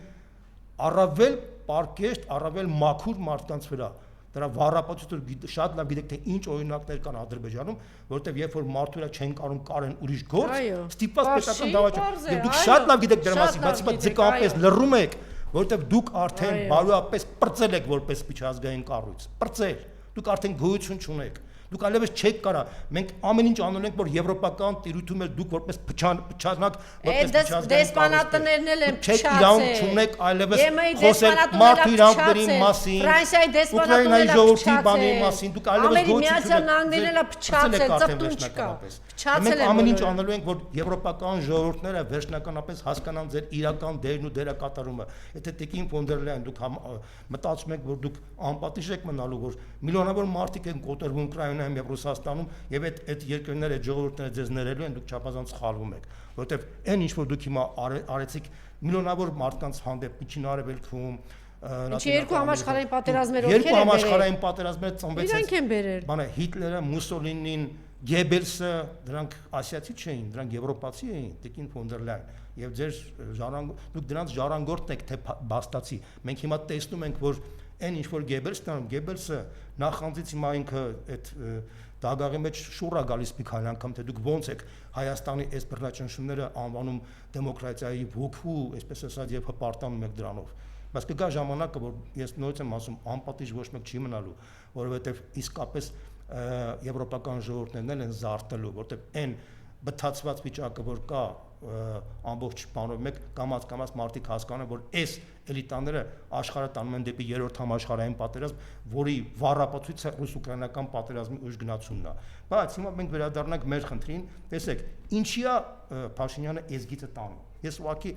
առավել պարկեշտ, առավել մաքուր մարդկանց վրա, դրա վառապացույցը շատ լավ գիտեք, թե ինչ օրինակներ կան Ադրբեջանում, որովհետև երբ որ մարդու վրա չեն կարող կարեն ուրիշ գործ, ստիպված պետական դավաճան, եւ դուք շատ լավ գիտեք դրա մասին, բայց ձգապես լռում եք, որովհետև դուք արդեն բարոյապես պրծել եք որպես միջազգային կառույց, պրծել, դուք արդեն գոյություն չունեք, Դուք այլևս չեք կարա, մենք ամեն ինչ անում ենք, որ եվրոպական տիրույթում էլ դուք որպես փչանակ, որպես փչազգային դեսպանատներն էլ են չեք իրավունք չունեք այլևս խոսել մարդու իրավունքների մասին, Ֆրանսիայի Ուկրաինայի ժողովրդի բանի մասին, դուք այլևս մենք ամեն ինչ անելու ենք, որ եվրոպական ժողովուրդները վերջնականապես հասկանան ձեր իրական դերն ու դերակատարումը։ Եթե Տիկին ֆոն դեր Լեյեն դուք մտածում եք, որ դուք անպատիժ եք մնալու, որ միլիոնավոր մարդիկ են կոտրվում Ուկրաինայում եւ Ռուսաստանում եւ այդ երկրները ժողովուրդները ձեզ ներելու են, դուք չափազանց սխալվում եք, որովհետեւ այն ինչ որ դուք հիմա արեցիք միլիոնավոր մարդկանց հանդեպ Միջին Արևելքում Ինչի երկու համաշխարհային պատերազմներ ովքեր են երկու համաշխարհային պատերազմներ ծնվեցին Իրանք են բերել բանը Հիտլերը, Մուսոլինին, Գեբելսը դրանք ասիացի չէին, դրանք եվրոպացի էին, Տիկին ֆոն դեր Լեյեն եւ ձեր դուք դրանց ժառանգորդն եք թե բաստացի։ Մենք հիմա տեսնում ենք, որ այն ինչ որ Գեբելսը նախանձից հիմա ինքը այդ դագաղի մեջ շուռա գալիս մի քանի անգամ թե դուք ոնց եք Հայաստանի այս բռնաճնշումները անվանում դեմոկրատիայի ոգու, այսպես ասած եւ հպարտանում եք դրանով։ Բայց կգա ժամանակը, որ ես նորից եմ ասում, անպատիժ ոչ մեկ չի մնալու, որովհետեւ իսկապես եվրոպական ժողովուրդներն են զարթելու, որովհետեւ այն բթացված վիճակը, որ կա ամբողջ բանով մեկ կամած մարդիկ հասկանում են, որ այս էլիտաները աշխարհը տանում են դեպի երրորդ համաշխարհային պատերազմ, որի վառապացույցը ռուս-ուկրաինական պատերազմի ուժգնացումն է։ Բայց հիմա մենք վերադառնանք մեր խնդրին, տեսեք, ինչիա Փաշինյանը էզգիծը տանում։ Ես ուղղակի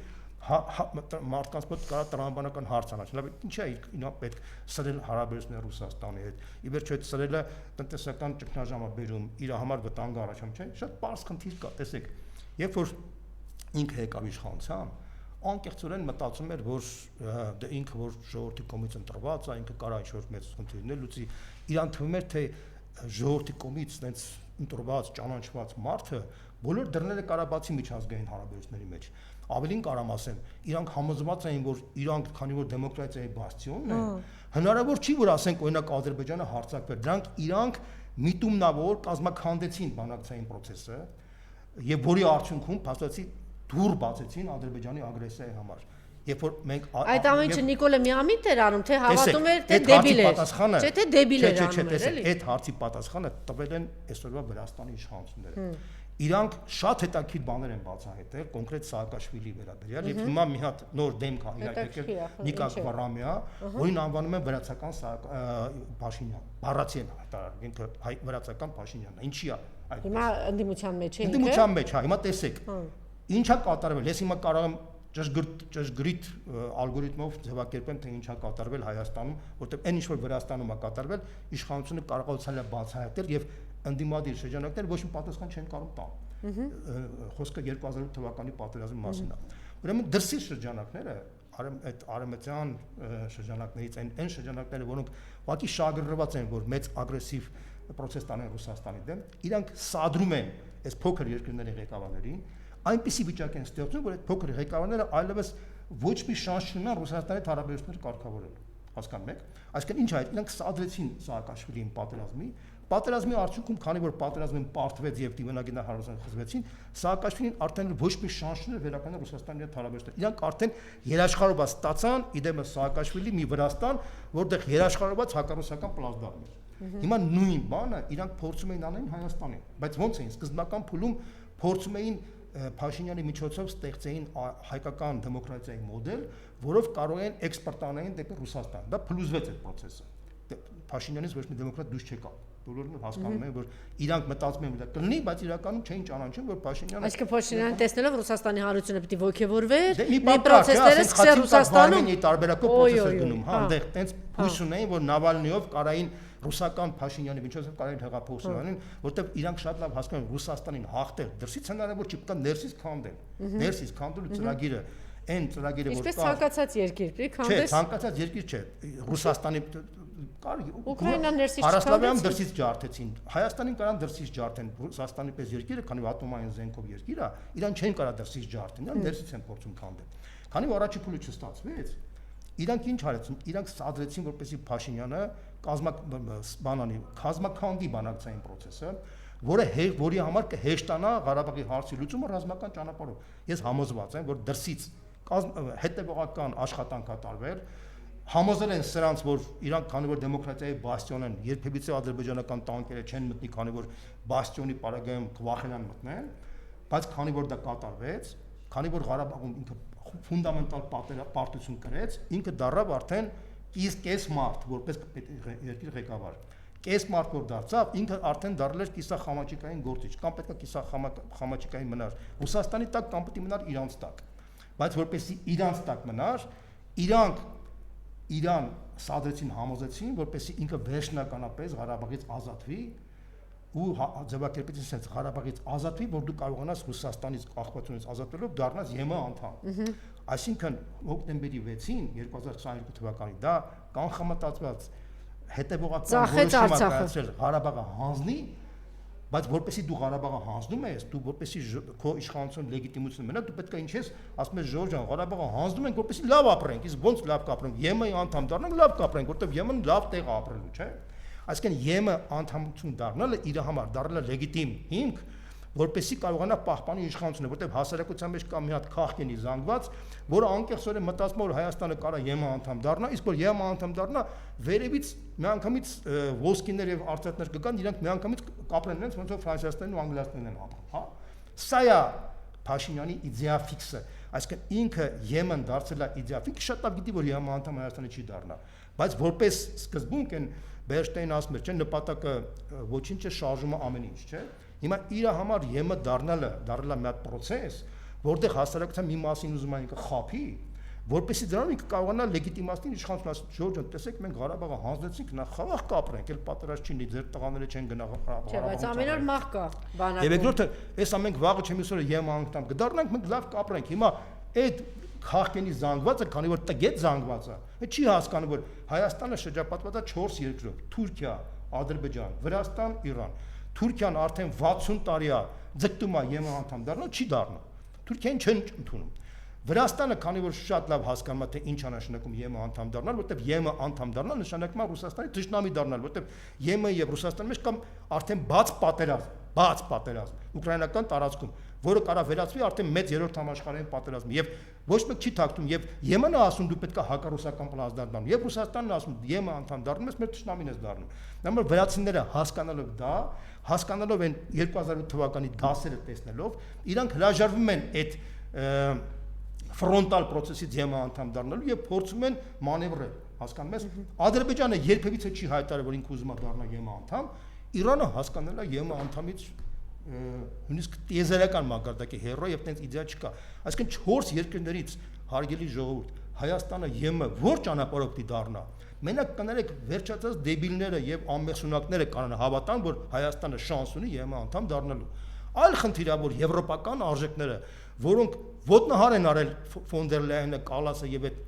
մարդկանց մոտ կարա տրամաբանական հարց անած, ինչա ինա պետք սրել հարաբերությունները Ռուսաստանի հետ։ Ի վերջո այդ սրելը տնտեսական ճգնաժամ է բերում, իր համար վտանգ առաջանում, չէ՞։ Շատ པարզ խնդիր կա, տեսեք։ Երբ որ ինքը եկավ իշխանության, անկեղծորեն մտածում էր, որ դե ինքը որ ժողովրդի կողմից ընտրված է, ինքը կարա ինչ-որ մեծ խնդիրներ լուծի, իրան թվում էր, թե ժողովրդի կողմից այնց ընտրված, ճանաչված մարդը բոլոր դռները կարա բացի միջազգային հարաբերությունների մեջ։ Ավելին կարամ ասեմ, իրանք համոզված էին, որ իրանք, քանի որ դեմոկրատիայի բաստիոնն են, հնարավոր չի, որ ասենք օրինակ Ադրբեջանը հարձակվեր, դրանք իրանք միտումնավոր կազմաքանդեցին բանակցային process-ը եւ որի արդյունքում փաստացի դուր բացեցին Ադրբեջանի ագրեսիայի համար։ Երբ որ մենք այդ ամեն ինչը Նիկոլը միամիտ էր անում, թե հավատում էր, թե դեբիլ էր։ Չէ, թե դեբիլ էր անում, էլի։ Այդ հարցի պատասխանը տվել են այսօրվա Վրաստանի իշխանությունները։ Իրանք շատ հետաքրքիր բաներ են բացահայտել կոնկրետ Սաակաշվիլիի վերաբերյալ եւ հիմա մի հատ նոր դեմք է իրակեկել Նիկա Գվարամյա, որին անվանում են վրացական Փաշինյան։ Բառացի են հայտարարել, ինքը վրացական Փաշինյանն է։ Ինչի է այդ։ Հիմա ընդդիմության մեջ է ինքը։ Ընդդիմության մեջ, հա, հիմա տեսեք։ Ինչա կատարվել։ Ես հիմա կարող եմ ճշգրիտ ալգորիթմով ձևակերպեմ, թե ինչա կատարվել Հայաստանում, որտեղ այն ինչ որ Վրաստանում է կատարվել, իշխանությունը կարողացել է բացահայտել եւ ընդդիմադիր շրջանակներ ոչ մի պատասխան չեն կարող տալ։ Խոսքը 2008 թվականի պատերազմի մասին է։ Ուրեմն դրսի շրջանակները, այդ արևմտյան շրջանակներից այն շրջանակները, որոնք ուղղակի շահագրգռված են, որ մեծ ագրեսիվ process տանեն Ռուսաստանի դեմ, իրանք սադրում են այս փոքր երկրների ղեկավարներին, այնպիսի վիճակ են ստեղծում, որ այդ փոքր ղեկավարները այլևս ոչ մի շանս չունեն Ռուսաստանի հետ հարաբերություններ կարգավորելու։ Հասկանում եք։ Այսինքն ինչ է, իրանք սադրեցին Սաակաշվիլիին պատերազմի արդյունքում, քանի որ պատերազմին պարտվեց եւ դիվանագիտական հարաբերությունները խզվեցին, Սաակաշվիլին արդեն ոչ մի շանս չուներ վերականգնել Ռուսաստանի հետ հարաբերությունները։ Իրանք արդեն երաշխավորված ստացան, իդեմս Սաակաշվիլի մի Վրաստան, որտեղ երաշխավորված հակառուսական պլազդարմ էր։ Հիմա նույն բանը իրանք փորձում էին անել Հայաստանին, բայց ո՞նց էին սկզբնական փուլում փորձում էին Փաշինյանի միջոցով ստեղծեին հայկական դեմոկրատիայի մոդել, որով կարող են էքսպորտանային դեպի Ռուսաստան։ Դա փլուզվեց այդ process-ը։ Փաշինյանից ոչ մի դեմոկրատ դուրս չեկավ։ Բոլորն հասկանում են, որ իրանք մտածում են, որ դա կլինի, բայց իրականում չէին ճանաչում, որ Փաշինյանը Այսինքն Փաշինյանը տեսնելով Ռուսաստանի հանրությունը պիտի ողջևորվեր, մի process-ները սկսել Ռուսաստանում տարբերակով process-ը գնում, հա, այնտեղ տենց հույս ունեին, որ Նավալնիով կարային ռուսական Փաշինյանի միջոցով կարային հեղափոխություն անեն, որտեղ իրանք շատ լավ հասկանում են Ռուսաստանին հաղթել, դրսից հնարավոր չի, պետք է ներսից քանդել։ Ներսից քանդելու ծրագիրը, այն ծրագիրը, որ կա։ Ինչպես ցանկացած երկիր, պիտի քանդես։ Չէ, ցանկացած երկիր չէ։ Ռուսաստանի Ուկրաինան ներսից Հարասլավիան դրսից ջարդեցին։ Հայաստանին կարան դրսից ջարդեն, Ռուսաստանի պես երկիրը, քանի որ ատոմային զենքով երկիր է, իրան չեն կարա դրսից ջարդեն, իրան ներսից են փորձում քանդել։ Քանի որ առաջի փուլը չստացվեց, իրանք ինչ արեցին, իրանք սադրեցին, որպեսզի Փաշինյանը կազմակերպի բանակցային process-ը, որի համար կհեշտանա Ղարաբաղի հարցի լուծումը ռազմական ճանապարհով։ Ես համոզված եմ, որ դրսից հետևողական աշխատանք կատարվել, համոզել են սրանց, որ իրանք քանի որ դեմոկրատիայի բաստիոն են, երբևիցե ադրբեջանական տանկերը չեն մտնի, քանի որ բաստիոնի պարագայում կվախենան մտնեն, բայց քանի որ դա կատարվեց, քանի որ Ղարաբաղում ինքը ֆունդամենտալ պարտություն կրեց, ինքը դառավ արդեն իսկ կես մարդ, որպես երկիր ղեկավար, կես մարդ որ դարձավ, ինքը արդեն դառել էր կիսախամաճիկային գործիչ, կամ պետք է կիսախամաճիկային մնար Ռուսաստանի տակ, կամ պետք է մնար իրանց տակ, բայց որպեսզի իրանց տակ մնար, իրանք Իրան սադրեցին, համոզեցին, որպեսզի ինքը վերջնականապես Ղարաբաղից ազատվի ու ձևակերպեցին sense Ղարաբաղից ազատվի, որ դու կարողանաս Ռուսաստանից աղբատությունից ազատվելով դառնաս ԵՄ անդամ։ Այսինքն հոկտեմբերի 6-ին 2022 թվականի դա կանխամտածված հետևողական որոշում է կայացրել Ղարաբաղը հանձնի, բայց որպեսզի դու Ղարաբաղը հանձնում ես, դու որպեսզի քո իշխանություն լեգիտիմություն ունենա, դու պետք է ինչ ես, ասում ես Ժորժ ջան, Ղարաբաղը հանձնում ենք, որպեսզի լավ ապրենք, իսկ ոնց լավ կապրենք, ԵՄ-ի անդամ դառնանք, լավ կապրենք, որտեղ ԵՄ-ն լավ տեղ է ապրելու, չէ՞։ Այսինքն ԵՄ անդամություն դառնալը իր համար դառնալ է լեգիտիմ հիմք, որպեսզի կարողանա պահպանի իշխանությունը, որտեղ հասարակության մեջ կա մի հատ քաղքենի զանգված, որը անկեղծորեն մտածում է, որ Հայաստանը կարա ԵՄ անդամ դառնա, իսկ որ ԵՄ անդամ դառնա, վերևից միանգամից ոսկիներ եւ արծաթներ կգան, իրանք միանգամից կապրեն նրանց, ոնց որ ֆրանսիացիներն ու անգլիացիներն են ապրում, հա։ Սա է Փաշինյանի իդեա ֆիքսը, այսինքն ինքը ԵՄ-ն դարձել է իդեա ֆիքս, շատ լավ գիտի, որ ԵՄ անդամ Հայաստանը չի դառնա, բայց որպես սկզբունք են Բերշտեյնը ասում էր, չէ, նպատակը ոչինչ է, շարժումը ամեն ինչ, չէ։ Հիմա իր համար ԵՄ դառնալը դառել է մի հատ process, որտեղ հասարակության մի մասին ուզում են ինքը խափի, որպեսզի դրանով ինքը կարողանա լեգիտիմացնել իշխանությունը, ասել Ժորժ ջան, տեսեք մենք Ղարաբաղը հանձնեցինք, նա խաղաղ կապրենք, էլ պատերազմ չի, ձեր տղաները չեն գնա Ղարաբաղ։ Չէ, բայց ամեն օր մահ կա բանակում։ Եվ երկրորդը, այս ամենք վաղը չեմ իսօրը ԵՄ անդամ կդառնանք, մենք լավ կապրենք։ Հիմա այդ քաղաքենի զանգվածը, քանի որ տգետ զանգվածը, չի հասկանում, որ Հայաստանը շրջապատված է 4 երկրով՝ Թուրքիա, Ադրբեջան, Վրաստան, Իրան։ Թուրքիան արդեն 60 տարի է ձգտում է ԵՄ անդամ դառնալ, չի դառնում։ Թուրքիան չեն ընդունում։ Վրաստանը, քանի որ շատ լավ հասկանում է, թե ինչ է նշանակում ԵՄ անդամ դառնալ, որտեղ ԵՄ անդամ դառնալ նշանակում է Ռուսաստանի թշնամի դառնալ, որտեղ ԵՄ եւ Ռուսաստանի մեջ կամ արդեն բաց պատերազմ ուկրաինական տարածքում, որը կարա վերածվի արդեն մեծ երրորդ համաշխարհային պատերազմի եւ ոչ մեկ չի թաքցում եւ ԵՄ-ն է ասում դու պետք է հակառուսական պլան դառնալ եւ Ռուսաստանն է ասում ԵՄ անդամ դառնում ես մեր թշնամին ես դառնում։ Նամր վրացիները հասկանալով դա, հասկանալով են 2008 թվականի դասերը տեսնելով, իրանք հրաժարվում են այդ ֆրոնտալ process-ից ԵՄ անդամ դառնալու եւ փորձում են մանևրել, հասկանում ես։ Ադրբեջանը երբևիցե չի հայտարարել, որ ինքը ուզում է դառնալ ԵՄ անդամ, Իրանը հասկանալ է ԵՄ անդամից նույնիսկ տիեզերական մակարդակի հերո եւ տենց իդեա չկա։ Այսինքն 4 երկրներից հարգելի ժողովուրդ, Հայաստանը ԵՄ որ ճանապարհով պիտի դառնա։ Մենակ կներեք վերջացած դեբիլները եւ անմեղսունակները կանան հավատան, որ Հայաստանը շանս ունի ԵՄ անդամ դառնալու։ Այլ խնդիր է, որ եվրոպական արժեքները, որոնք ոտնահար են արել ֆոն դեր Լայենը, Կալասը եւ այդ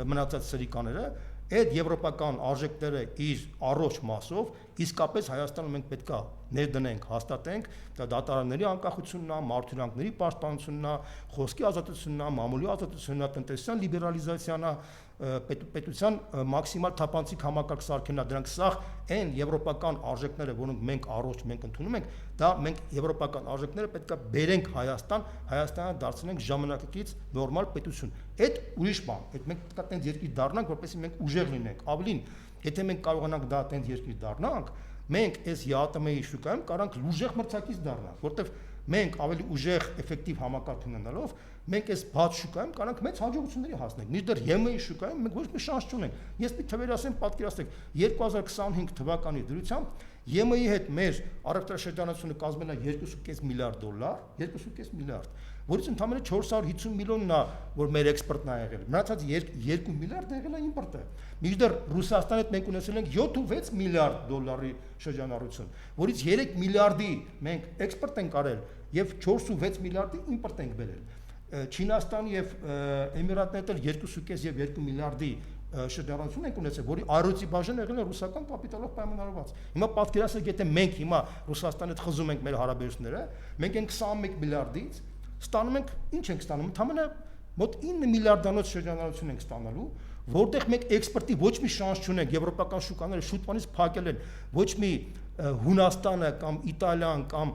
մնացած սրիկաները, այդ եվրոպական արժեքները իր առողջ մասով իսկապես Հայաստանում մենք պետք է ներդնենք, հաստատենք, դա դատարանների անկախությունն է, մարդուրանքների պաշտպանությունն է, խոսքի ազատությունն է, մամուլի ազատությունն է, տնտեսության լիբերալիզացիան է, պետության մաքսիմալ թափանցիկ համակարգ սարքելն է, դրանք սա այն եվրոպական արժեքները, որոնք մենք առողջ մենք ընդունում ենք, դա մենք եվրոպական արժեքները պետք է բերենք Հայաստան, Հայաստանը դարձնենք ժամանակակից նորմալ պետություն։ Այդ ուրիշ բան, այդ մենք պետք է տենց երկիր դառնանք, որպեսզի մենք ուժեղ լինենք։ Ավելին, եթե մենք կարողանանք դա տենց երկիր դառնանք, մենք այս ԵԱՏՄ-ի շուկայում կարանք ուժեղ մրցակից դառնալ, որտեղ մենք ավելի ուժեղ էֆեկտիվ համակարգ ունենալով մենք այս բաց շուկայում կարանք մեծ հաջողությունների հասնենք։ Մինչդեռ ԵՄ-ի շուկայում մենք ոչ մի շանս չունենք։ Ես մի թվեր ասեմ, պատկերացրեք, 2025 թվականի դրությամբ ԵՄ-ի հետ մեր առևտրաշրջանությունը կազմել է $2.5 միլիարդ, $2.5 միլիարդ, որից ընդամենը 450 միլիոնն է, որ մեր էքսպորտն է եղել։ Մնացած 2 միլիարդ եղել է իմպորտը։ Մինչդեռ Ռուսաստանի հետ մենք ունեցել ենք $7-6 միլիարդ շրջանառություն, որից 3 միլիարդի մենք էքսպորտ ենք արել եւ 4-6 միլիարդի իմպորտ ենք բերել։ Չինաստան եւ Էմիրատներն էլ 2.5 եւ 2 միլիարդի շրջանառություն ենք ունեցել, որի առողջի բաժինը եղել է ռուսական կապիտալով պայմանավորված։ Հիմա պատկերացրեք, եթե մենք հիմա Ռուսաստանի հետ խզում ենք մեր հարաբերությունները, մենք ենք 21 միլիարդից ստանում ենք, ինչ ենք ստանում, ընդամենը մոտ 9 միլիարդանոց շրջանառություն ենք ստանալու, որտեղ մենք էքսպորտի ոչ մի շանս չունենք, եվրոպական շուկաները շուտ բանից փակել են, ոչ մի Հունաստանը կամ Իտալիան կամ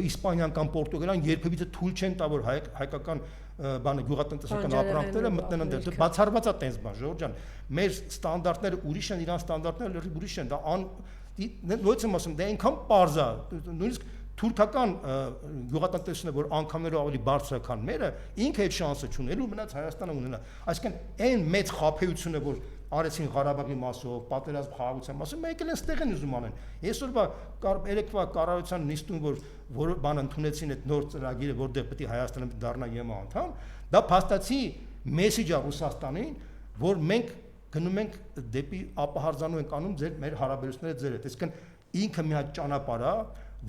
Իսպանիան կամ Պորտուգալիան երբևիցե թույլ չեն տա որ հայկական բանը գյուղատնտեսական ապրանքները մտնեն ընդդեմ բացառված է տենց բան Ժողովուրդ ջան մեր ստանդարտները ուրիշ են իրան ստանդարտները լրիվ ուրիշ են դա նույնիսկ եմ ասում դա այնքան པարզ է նույնիսկ թուրքական գյուղատնտեսությունը որ անգամներով ավելի բարձր է քան մերը ինքը այդ շանսը չունելու մնաց Հայաստանը ունենա այսինքն այն մեծ խաբեությունը որ արեցին Ղարաբաղի մասով, պատերազմ խաղաղության մասով, մեկ էլ են ստեղ են ուզում անեն։ Այսօրվա երեկվա կառավարության նիստում որ բան ընդունեցին այդ նոր ծրագիրը, որտեղ պետք է Հայաստանը դառնա ԵՄ անդամ, դա փաստացի մեսեջ է Ռուսաստանին, որ մենք գնում ենք դեպի ապահարզանու ենք անում մեր հարաբերությունները ձեր հետ։ Այսինքն ինքը մի հատ ճանապարհ է,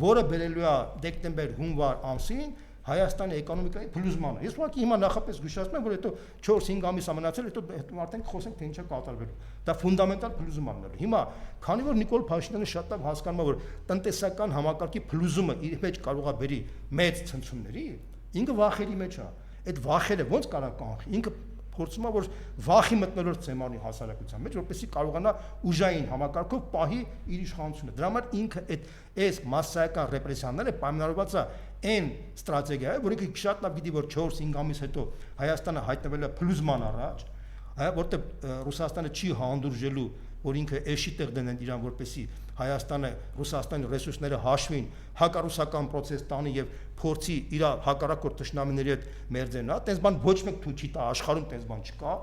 որը բերելու է դեկտեմբեր-հունվար ամսին Հայաստանի էկոնոմիկայի փլուզմանը։ Ես ուղղակի հիմա նախապես զգուշացնում եմ, որ հետո 4-5 ամիս ամենացել, հետո արդեն խոսենք թե ինչ է կատարվելու։ Դա ֆունդամենտալ փլուզումն է։ Հիմա, քանի որ Նիկոլ Փաշինյանը շատ լավ հասկանում է, որ տնտեսական համակարգի փլուզումը իր մեջ կարող է բերի մեծ ցնցումների, ինքը վախերի մեջ է։ Այդ վախերը ո՞նց կարա կանխի։ Ինքը փորձում է որ վախի մտնոլորտ ծեմանի հասարակության մեջ, որպեսզի կարողանա ուժային համակարգով պահի իր իշխանությունը։ Դրա համար ինքը այս մասսայական ռեպրեսիաները պայմանավորված է այն ստրատեգիայով, որ ինքը շատ լավ գիտի, որ 4-5 ամիս հետո Հայաստանը հայտնվել է փլուզման առաջ, որտեղ Ռուսաստանը չի հանդուրժելու, որ ինքը էշի տեղ դնեն իրան, որպեսզի Հայաստանը Ռուսաստանի ռեսուրսները հաշվին, հակառուսական process տանի եւ փորձի իր հակառակորդ ճշնամիների հետ մերձենա, տես բան ոչ մեկ թույլ չի տա աշխարհում տես բան չկա,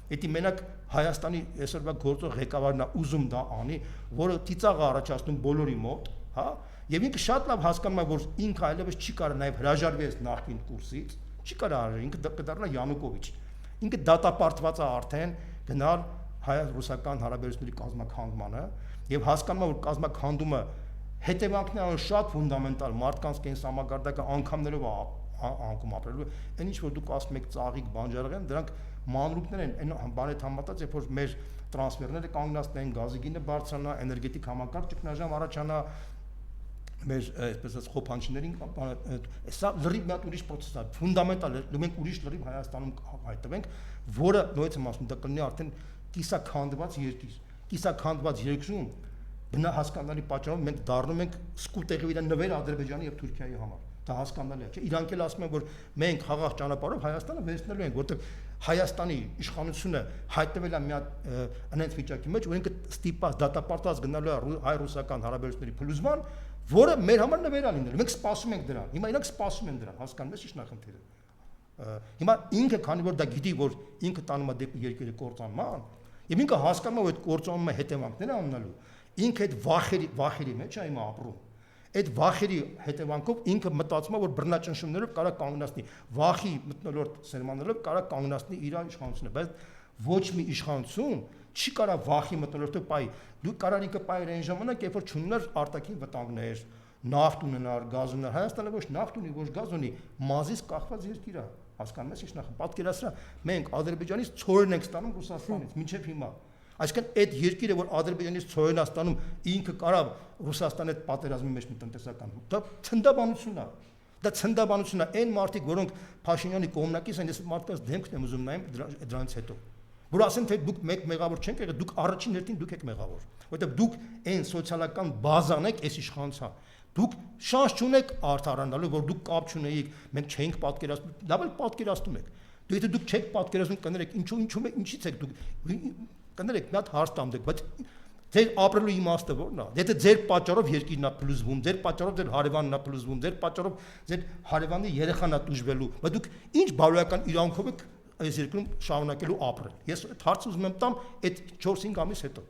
դա մենակ Հայաստանի այսօրվա գործող ղեկավարն է ուզում դա անի, որը ծիծաղ առաջացնում բոլորի մոտ, հա, եւ ինքը շատ լավ հասկանում է, որ ինքը այլևս չի կարող նաեւ հրաժարվի այս նախկին կուրսից, չի կարող, ինքը կդառնա Յանուկովիչ, ինքը դատապարտված է արդեն գնալ հայ-ռուսական հարաբերությունների կազմաքանդմանը եւ հասկանում է, որ կազմաքանդումը հետևանքն է շատ ֆունդամենտալ մարդկանց կենսամակարդակը անգամներով անկում ապրելու այն ինչ որ դուք ասում եք ծաղիկ բանջարեղեն դրանք մանրուքներ են այն բանը համատած երբ որ մեր տրանսֆերները կանգնացնեն գազի գինը բարձրանա էներգետիկ համակարգ ճգնաժամ առաջանա մեր այսպես ասած խոփանչիներին սա լրիվ մի հատ ուրիշ process է ֆունդամենտալ դու մենք ուրիշ լրիվ Հայաստանում հայտնվենք որը նույնիսկ եմ ասում դա կլինի արդեն կիսաքանդված երկիր կիսաքանդված երկրում բնա հասկանալի պատճառով մենք դառնում ենք սկուտեղի վրա նվեր Ադրբեջանի եւ Թուրքիայի համար դա հասկանալի է չէ իրանք էլ ասում են որ մենք խաղաղ ճանապարհով Հայաստանը վերցնելու ենք որտեղ Հայաստանի իշխանությունը հայտնվել է մի հատ անենց վիճակի մեջ որ ինքը ստիպած դատապարտած գնալու է հայ-ռուսական հարաբերությունների փլուզման որը մեր համար նվեր է լինելու մենք սպասում ենք դրան հիմա իրանք սպասում են դրան հասկանում ես ի՞նչ նախնդիրը հիմա ինքը քանի որ դա գիտի որ ինքը տանում է դեպի երկրի կործանման եւ ինքը հասկանում է որ այդ կործանումը հետևանքներ է ունենալու ինքը այդ վախերի մեջ է հիմա ապրում այդ վախերի հետևանքով ինքը մտածում է որ բռնաճնշումներով կարա կանգնացնի վախի մտնոլորտ սերմանելով կարա կանգնացնի իր իշխանությունը բայց ոչ մի իշխանություն չի կարա վախի մտնոլորտով պայ դու կարար ինքը պայր այն ժամանակ երբ որ չունենար արտաքին վտանգներ նավթ ունենար գազ ունենար Հայաստանը ոչ նավթ ունի ոչ գազ ունի մազից կախված երկիր է հասկանում ես ինչ նախ պատկերացրա մենք Ադրբեջանից ցորեն ենք ստանում Ռուսաստանից մինչև հիմա այսինքն այդ երկիրը որ Ադրբեջանից ցորեն է ստանում ինքը կարա Ռուսաստանի հետ պատերազմի մեջ մի տնտեսական դա ցնդաբանություն է դա ցնդաբանություն է այն մարդիկ որոնք Փաշինյանի կողմնակից են ես մարդկանց դեմքն եմ ուզում նայեմ դրանից հետո որ ասեն թե դուք մեկ մեղավոր չենք եղել դուք առաջին հերթին դուք եք մեղավոր որովհետև դուք այն սոցիալական բազան եք այս իշխանության դուք շանս չունեք արդարանալու որ դուք կապ չունեիք մենք չէինք պատկերացնում լավ էլ պատկերացնում եք դու եթե դուք չեք պատկերացնում կներեք ինչից եք դուք կներեք մի հատ հարց տամ դեք բայց ձեր ապրելու իմաստը ո՞րն է եթե ձեր պատճառով երկիրն է փլուզվում ձեր պատճառով ձեր հարևանն է փլուզվում ձեր պատճառով ձեր հարևանի երեխան է տուժվելու բայց դուք ինչ բարոյական իրանքով եք այս երկրում շարունակելու ապրել ես այդ հարցը ուզում եմ տամ այդ 4-5 ամիս հետո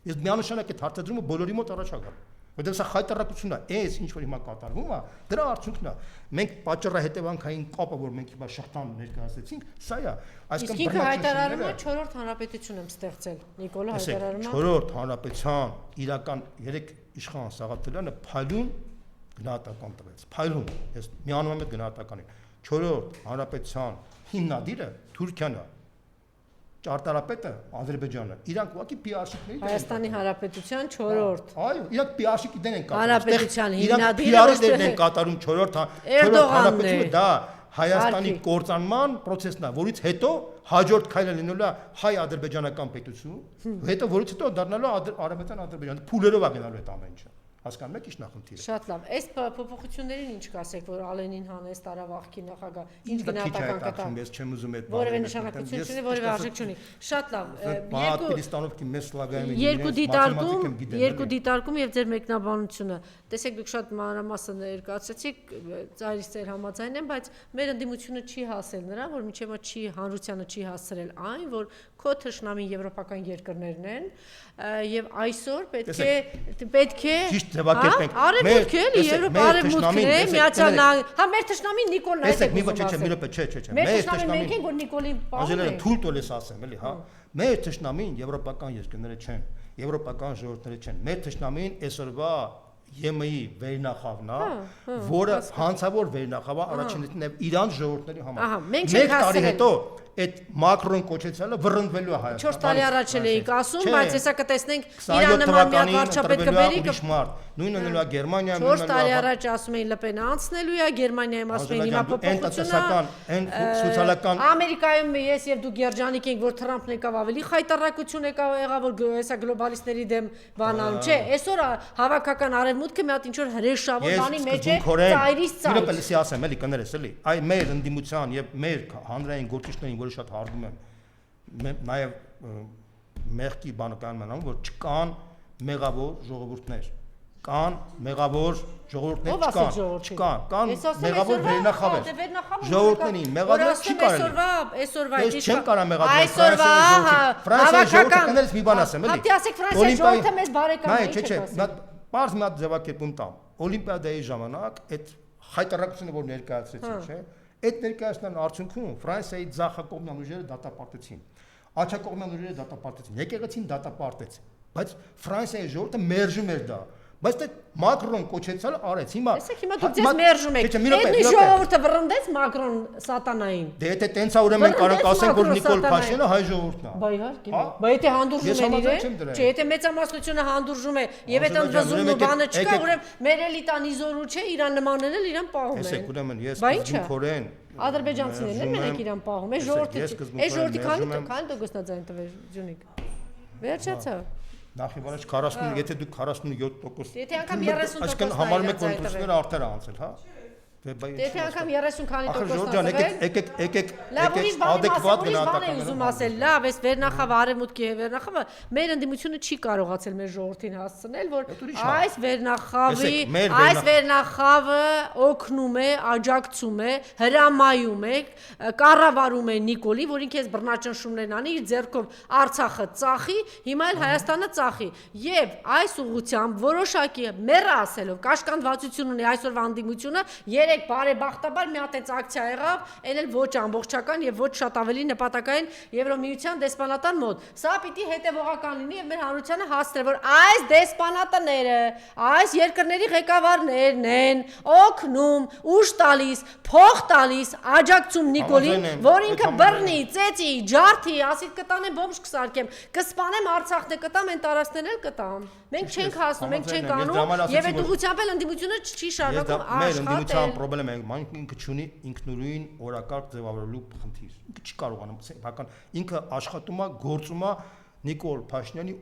ես միանշանակ այդ հարցադրումը բոլորի մոտ առաջ ա գալ որտեղ սա խայտարակությունն է այս ինչ որ հիմա կատարվում է դրա արդյունքն է մենք պատճառը հետևանքային կապը որ մենք հիմա շղթան ներկայացրեցինք սա է այսինքն իսկ հայտարարումը 4-րդ հանրապետություն եմ ստեղծել Նիկոլը հայտարարումը 4-րդ հանրապետության իրական 3 իշխան Սաղաթելյանը փայլուն գնահատական տվեց փայլուն ես միանում եմ այդ գնահատականին 4-րդ հանրապետության հիմնադիրը Թուրքիան է ճարտարապետը Ադրբեջանը իրանք ուղղակի պիարշիկների Հայաստանի Հանրապետության 4-րդ այո իրանք պիարշիկի դեն են կատարում Հանրապետության հիմնադիրը իրանք են կատարում 4-րդ հանրապետությունը դա Հայաստանի կործանման process-ն է որից հետո հաջորդ քայլը լինելու է հայ-ադրբեջանական պետություն հետո որից հետո դառնալու արևմտյան Ադրբեջանը փուլերով է գնալու այդ ամեն ինչը Հասկանում եք ի՞նչ նախնդիրը։ Շատ լավ։ Այս փոփոխություններին ինչ կասեք, որ Ալենին հանեց տարավ աղքի նախագահ։ Ինչ գնահատական կտա։ Ես չեմ ուզում այդ որևէ նշանակություն չունի, որևէ արժեք չունի։ Շատ լավ։ Երկու դիտարկում եւ ձեր մեկնաբանությունը։ Տեսեք, դուք շատ մանրամասն ներկայացրեցիք, ծայրից ծեր համաձայն եմ, բայց մեր ընդդիմությունը չի հասել նրան, որ մինչև չի հանրությանը չի հասցրել այն, որ քո թշնամին եվրոպական երկրներն են եւ այսօր պետք է ճիշտ ձևակերպենք։ Արևմուտքը էլի Եվրոպարևմուտքն է, Միացյալ Նահանգները։ Հա մեր թշնամին Նիկոլն է։ Տեսեք, մի ոչ, չէ։ Մեր թշնամին մենք ենք, որ Նիկոլին պահում ենք։ Թույլ տալիս ասեմ, էլի, հա։ Մեր թշնամին եվրոպական երկրները չեն, եվրոպական ժողովուրդները չեն։ Մեր թշնամին այսօրվա ԵՄ-ի վերնախավն է, որը հանցավոր վերնախավ է առաջինն եւ իրանց ժողովուրդների համար։ Մեկ տարի հետո այդ Մակրոն կոչեցյալը վռնդվելու է Հայաստանը։ 4 տարի առաջ էիք ասում, բայց հեսա կտեսնենք Իրան նման մի վարչապետ կբերի նույնը նույնը Գերմանիայում 4 տարի առաջ ասում էին Լպենը անցնելու է, Գերմանիայում ասում էին հիմա փոփոխությունը, սոցիալական Ամերիկայում ես եւ դուք երջանիկ ենք, որ Թրամփն եկավ ավելի խայտարակություն եղավ, որ հեսա գլոբալիստների դեմ բանալու, չէ, այսօր հավաքական արևմուտքը մի հատ ինչ որ հրեշավոր բանի մեջ է, ծայրից ծայր։ Իրոք էլի ասեմ, էլի կներես, էլի, այ մեր ընդդիմության եւ մեր հանրային գործիչներին որը շատ հարգում եմ նաև մեղքի բանականում մնամ որ չկան մեղավոր ժողովուրդներ կան մեղավոր ժողովուրդներ կան մեղավոր վերնախավեր ժողովուրդներին մեղադրել չի կարելի այսօրվա չեմ կարա մեղադրել Ֆրանսիայի ժողովուրդը կներես մի բան ասեմ էլի ասեք Ֆրանսիայի ժողովուրդը մեզ բարեկամ է չէ բարձ մի հատ ձևակերպում տամ օլիմպիադայի ժամանակ այդ խայտարակությունը որ ներկայացրեցին չէ Այդ ներկայացնան արդյունքում Ֆրանսիայի ձախակողմյան ուժերը դատապարտեցին, աջակողմյան ուժերը դատապարտեցին, եկեղեցին դատապարտեց, բայց Ֆրանսիայի ժողովուրդը մերժում էր դա, բայց դա Մակրոն կոչեցյալ արեց, հիմա Տեսեք, հիմա դուք ձեզ մերժում եք, այդ ժողովուրդը վռնդեց Մակրոն սատանային։ Դե եթե տենց է ուրեմն կարող ասենք որ Նիկոլ Փաշինյանը հայ ժողովուրդն է։ Բայ իհարկե, բայց եթե հանդուրժում են իրեն, չէ, եթե մեծամասնությունը հանդուրժում է եւ այդ ընդվզումն ու բանը չկա, ուրեմն մեր էլիտան իզորու չէ, իրան նմանն էլ իրան պահում են։ Տեսեք, ուրեմն ես զինքորեն ադրբեջանցիներն են մենակ իրան պահում, այս ժողովրդի քանի տոկոսնաձայն տվեր Ջունիկ։ Վերջացա։ Նախիվարաշ 40, եթե դուք 47%։ Եթե անգամ 30%։ Այսինքն համարում եք որ դուսները արդար անցել, հա։ Եթե անգամ 30 քանի տոկոսն եկեք adekvat գնահատական ուզում ասել, լավ, այս վերնախավը արևմուտքի վերնախավը մեր ընդդիմությունը չի կարողացել մեր ժողովրդին հասցնել, որ այս վերնախավը օգնում է, աջակցում է, հրամայում է, կառավարում է Նիկոլի, որ ինքը այս բռնաճնշումներն անի, իր ձեռքով Արցախը ծախի, հիմա էլ Հայաստանը ծախի։ Եվ այս ուղղությամբ որոշակի մեռը ասելով կաշկանդվածություն ունի այսօրվա ընդդիմությունը բարեբախտաբար մի հատ այս ակցիա եղավ, այն էլ ոչ ամբողջական եւ ոչ շատ ավելի նպատակային Եվրոմիության դեսպանատան մոտ։ Սա պիտի հետեւողական լինի եւ մեր հանրությանը հասցնել, որ այս դեսպանատները, այս երկրների ղեկավարներն են օգնում, ուժ տալիս, փող տալիս, աջակցում Նիկոլին, որ ինքը բռնի, ծեծի, ջարդի, ասի կտանեմ բոմբ կսարքեմ, կսպանեմ Արցախն է կտամ, այն տարածքներն էլ կտամ։ Մենք չենք հասնում, մենք չենք անում եւ այդ ուղղությամբ էլ ընդդիմությունը չի շարունակում աշխատել։ Պրոբլեմ է, ինքը չունի ինքնուրույն օրակարգ ձևավորելու խնդիր։ Ինքը չի կարողանում սեփական, ինքը աշխատում է, գործում է Նիկոլ Փաշինյանի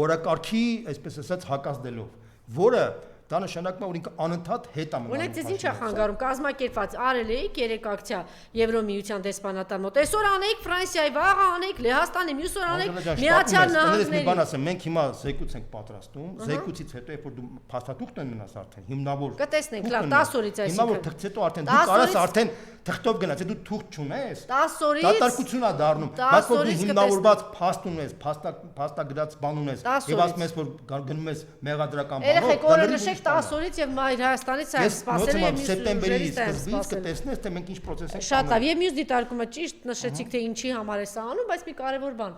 օրակարգի, այսպես ասած, հակազդելով, որը դա նշանակում է, որ ինքը անընդհատ հետ է մնում։ Օրինակ, ձեզ ինչ է խանգարում, կազմակերպված արել էիք 3 ակցիա Եվրոմիության դեսպանատան մոտ։ Այսօր անեիք Ֆրանսիայի, վաղը անեիք Լեհաստանի, մյուս օր անեիք Միացյալ Նահանգների։ Մի բան ասեմ, մենք հիմա զեկույց ենք պատրաստում, զեկույցից հետո երբ որ դու փաստաթուղթ են մնաս արդեն հիմնավոր։ Կտեսնենք, լավ, 10 օրից այսինքն։ Հիմնավոր թղթից հետո արդեն դու կարաս արդեն թղթով գնաց, դու թուղթ չունես։ 10 օրից դատարկություն է դառնում, բայց որ դու հիմնավորված փաստ ունես, փաստագրած բան ունես, եւ ասում ես որ գնում ես մեղադրական բանով, երեխեք օրը նշեք 10 օրից եւ Հայաստանից այլ սպասել եմ սեպտեմբերի սկզբից կտեսնես թե մենք ինչ process ենք անում։ Շատ լավ, եւ մյուս դիտարկումը ճիշտ նշեցիք թե ինչի համար է սա անում, բայց մի կարեւոր բան,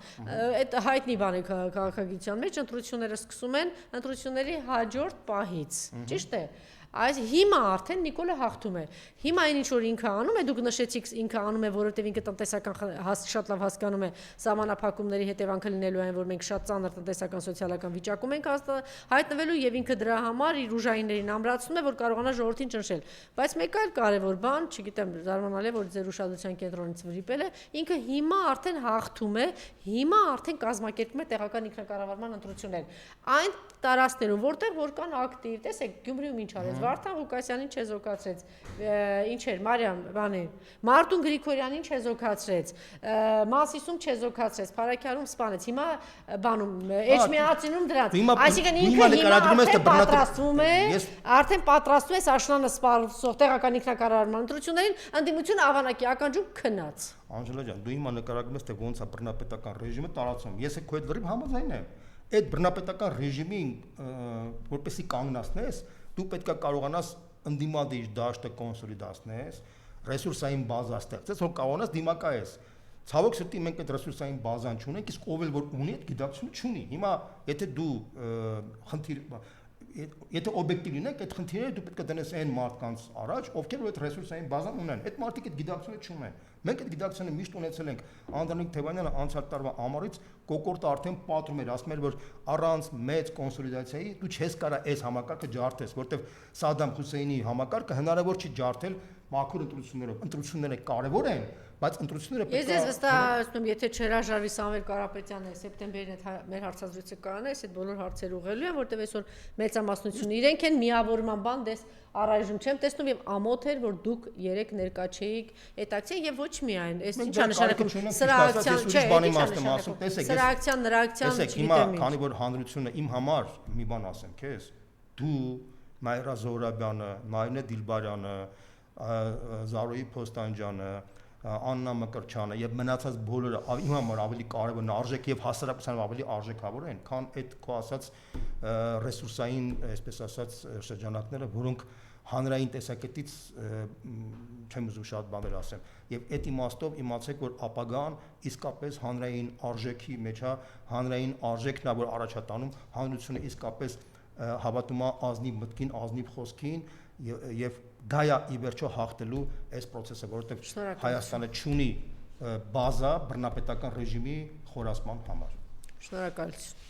այդ հայտնի բան է քաղաքագիտության մեջ, ընտրությունները սկսում են ընտրությունների հաջորդ պահից, ճիշտ է։ Այս հիմա արդեն Նիկոլը հաղթում է։ Հիմա այն ինչ որ ինքը անում է, դուք նշեցիք ինքը անում է, որովհետև ինքը տնտեսական շատ լավ հասկանում է սահմանափակումների հետևանքը լինելու այն, որ մենք շատ ծանր տնտեսական սոցիալական վիճակում ենք հայտնվելու եւ ինքը դրա համար իր ուժայիններին ամրացնում է, որ կարողանա ժողովրդին ճնշել։ Բայց մեկ այլ կարևոր բան, չգիտեմ, զարմանալի է, որ ձեր ուշադրության կենտրոնից վրիպել է, ինքը հիմա արդեն հաղթում է, հիմա արդեն կազմակերպում է տեղական ինքնակառավարման ընտրություններ։ Այն տարածքներում, որտեղ որ կան ակտիվ, տեսեք, Գյումրիում ինչ արեց, Վարդան Ղուկասյանին չեզոքացրեց, ինչ էր, Մարիամ, բանի, Մարտուն Գրիգորյանին չեզոքացրեց, Մասիսում չեզոքացրեց, Փարաքյարում սպանեց, հիմա բանում, Էջմիածինում դրանց, այսինքն ինքը արդեն պատրաստվում է Աշնանը սպառնող տեղական ինքնակառավարման ընտրություններին, ընդդիմությունը ավանակի ականջում քնած։ Անժելա ջան, դու հիմա նկարագրում ես, թե ոնց է բռնապետական ռեժիմը տարածվում։ Ես քո հետ լրիվ համաձայն եմ։ Այդ բռնապետական ռեժիմին որպեսի կանգնացնես, դու պետք է կարողանաս ընդդիմադիր դաշտը կոնսոլիդացնես, ռեսուրսային բազա ստեղծես, որ կարողանաս դիմակայես։ Ցավոք սրտի մենք այդ ռեսուրսային բազան չունենք, իսկ ով էլ որ ունի, այդ գիտակցությունը չունի։ Հիմա եթե դու եթե օբյեկտիվ լինենք, այդ խնդիրները դու պետք է դնես այն մարդկանց առաջ, ովքեր որ այդ ռեսուրսային բազան ունեն։ Այդ մարդիկ այդ գիտակցությունը չունեն։ Մենք այդ գիտակցությունը միշտ ունեցել ենք։ Անդրանիկ Թևանյանը անցյալ տարվա ամառից կոկորտը արդեն պատում էր, ասում էր, որ առանց մեծ կոնսոլիդացիայի դու չես կարա այս համակարգը ջարդես, որտեվ Սադամ Հուսեյնի համակարգը հնարավոր չի ջարդել մաքուր ընտրություններով։ Ընտրությունները կարևոր են, բայց ընտրությունները պետք է Ես վստահ եմ, եթե չհրաժարվի Սամվել Կարապետյանը սեպտեմբերին այդ մեր հարցազրույցը կանա, այս այդ բոլոր հարցերը ուղղելու են, որտեղ այսօր մեծամասնությունը իրենք են միավորման բան դες առայժմ չեմ տեսնում եւ ամոթ էր որ դուք երեք ներկա չէիք այդ ակցիան եւ ոչ միայն այս ինչա նշանակում սրա ակցիան չէ սրա ակցիան նրա ակցիան չգիտեմ ինչ քանի որ հանրությունը իմ համար մի բան ասեմ քեզ դու Մայրա Զոհրաբյանը Նայնե Դիլբարյանը Զարոյի Փոստանջյանը Աննա Մկրչյանը եւ մնացած բոլորը իմ համար ավելի կարևորն արժեք եւ հասարակության ավելի արժեքավոր են, քան այդ քո ասած ռեսուրսային, այսպես ասած, շրջանակները, որոնք հանրային տեսակետից չեմ ուզում շատ բաներ ասեմ։ Եվ այդ իմաստով իմացեք, որ ապագան իսկապես հանրային արժեքի մեջ է, հանրային արժեքն է, որ առաջատանում, հանրությունը իսկապես հավատում է ազնիվ մտքին, ազնիվ խոսքին եւ դա է ի վերջո հաղթելու այս process-ը, որովհետեւ Հայաստանը չունի բազա բռնապետական ռեժիմի խորացման համար։ Շնորհակալություն։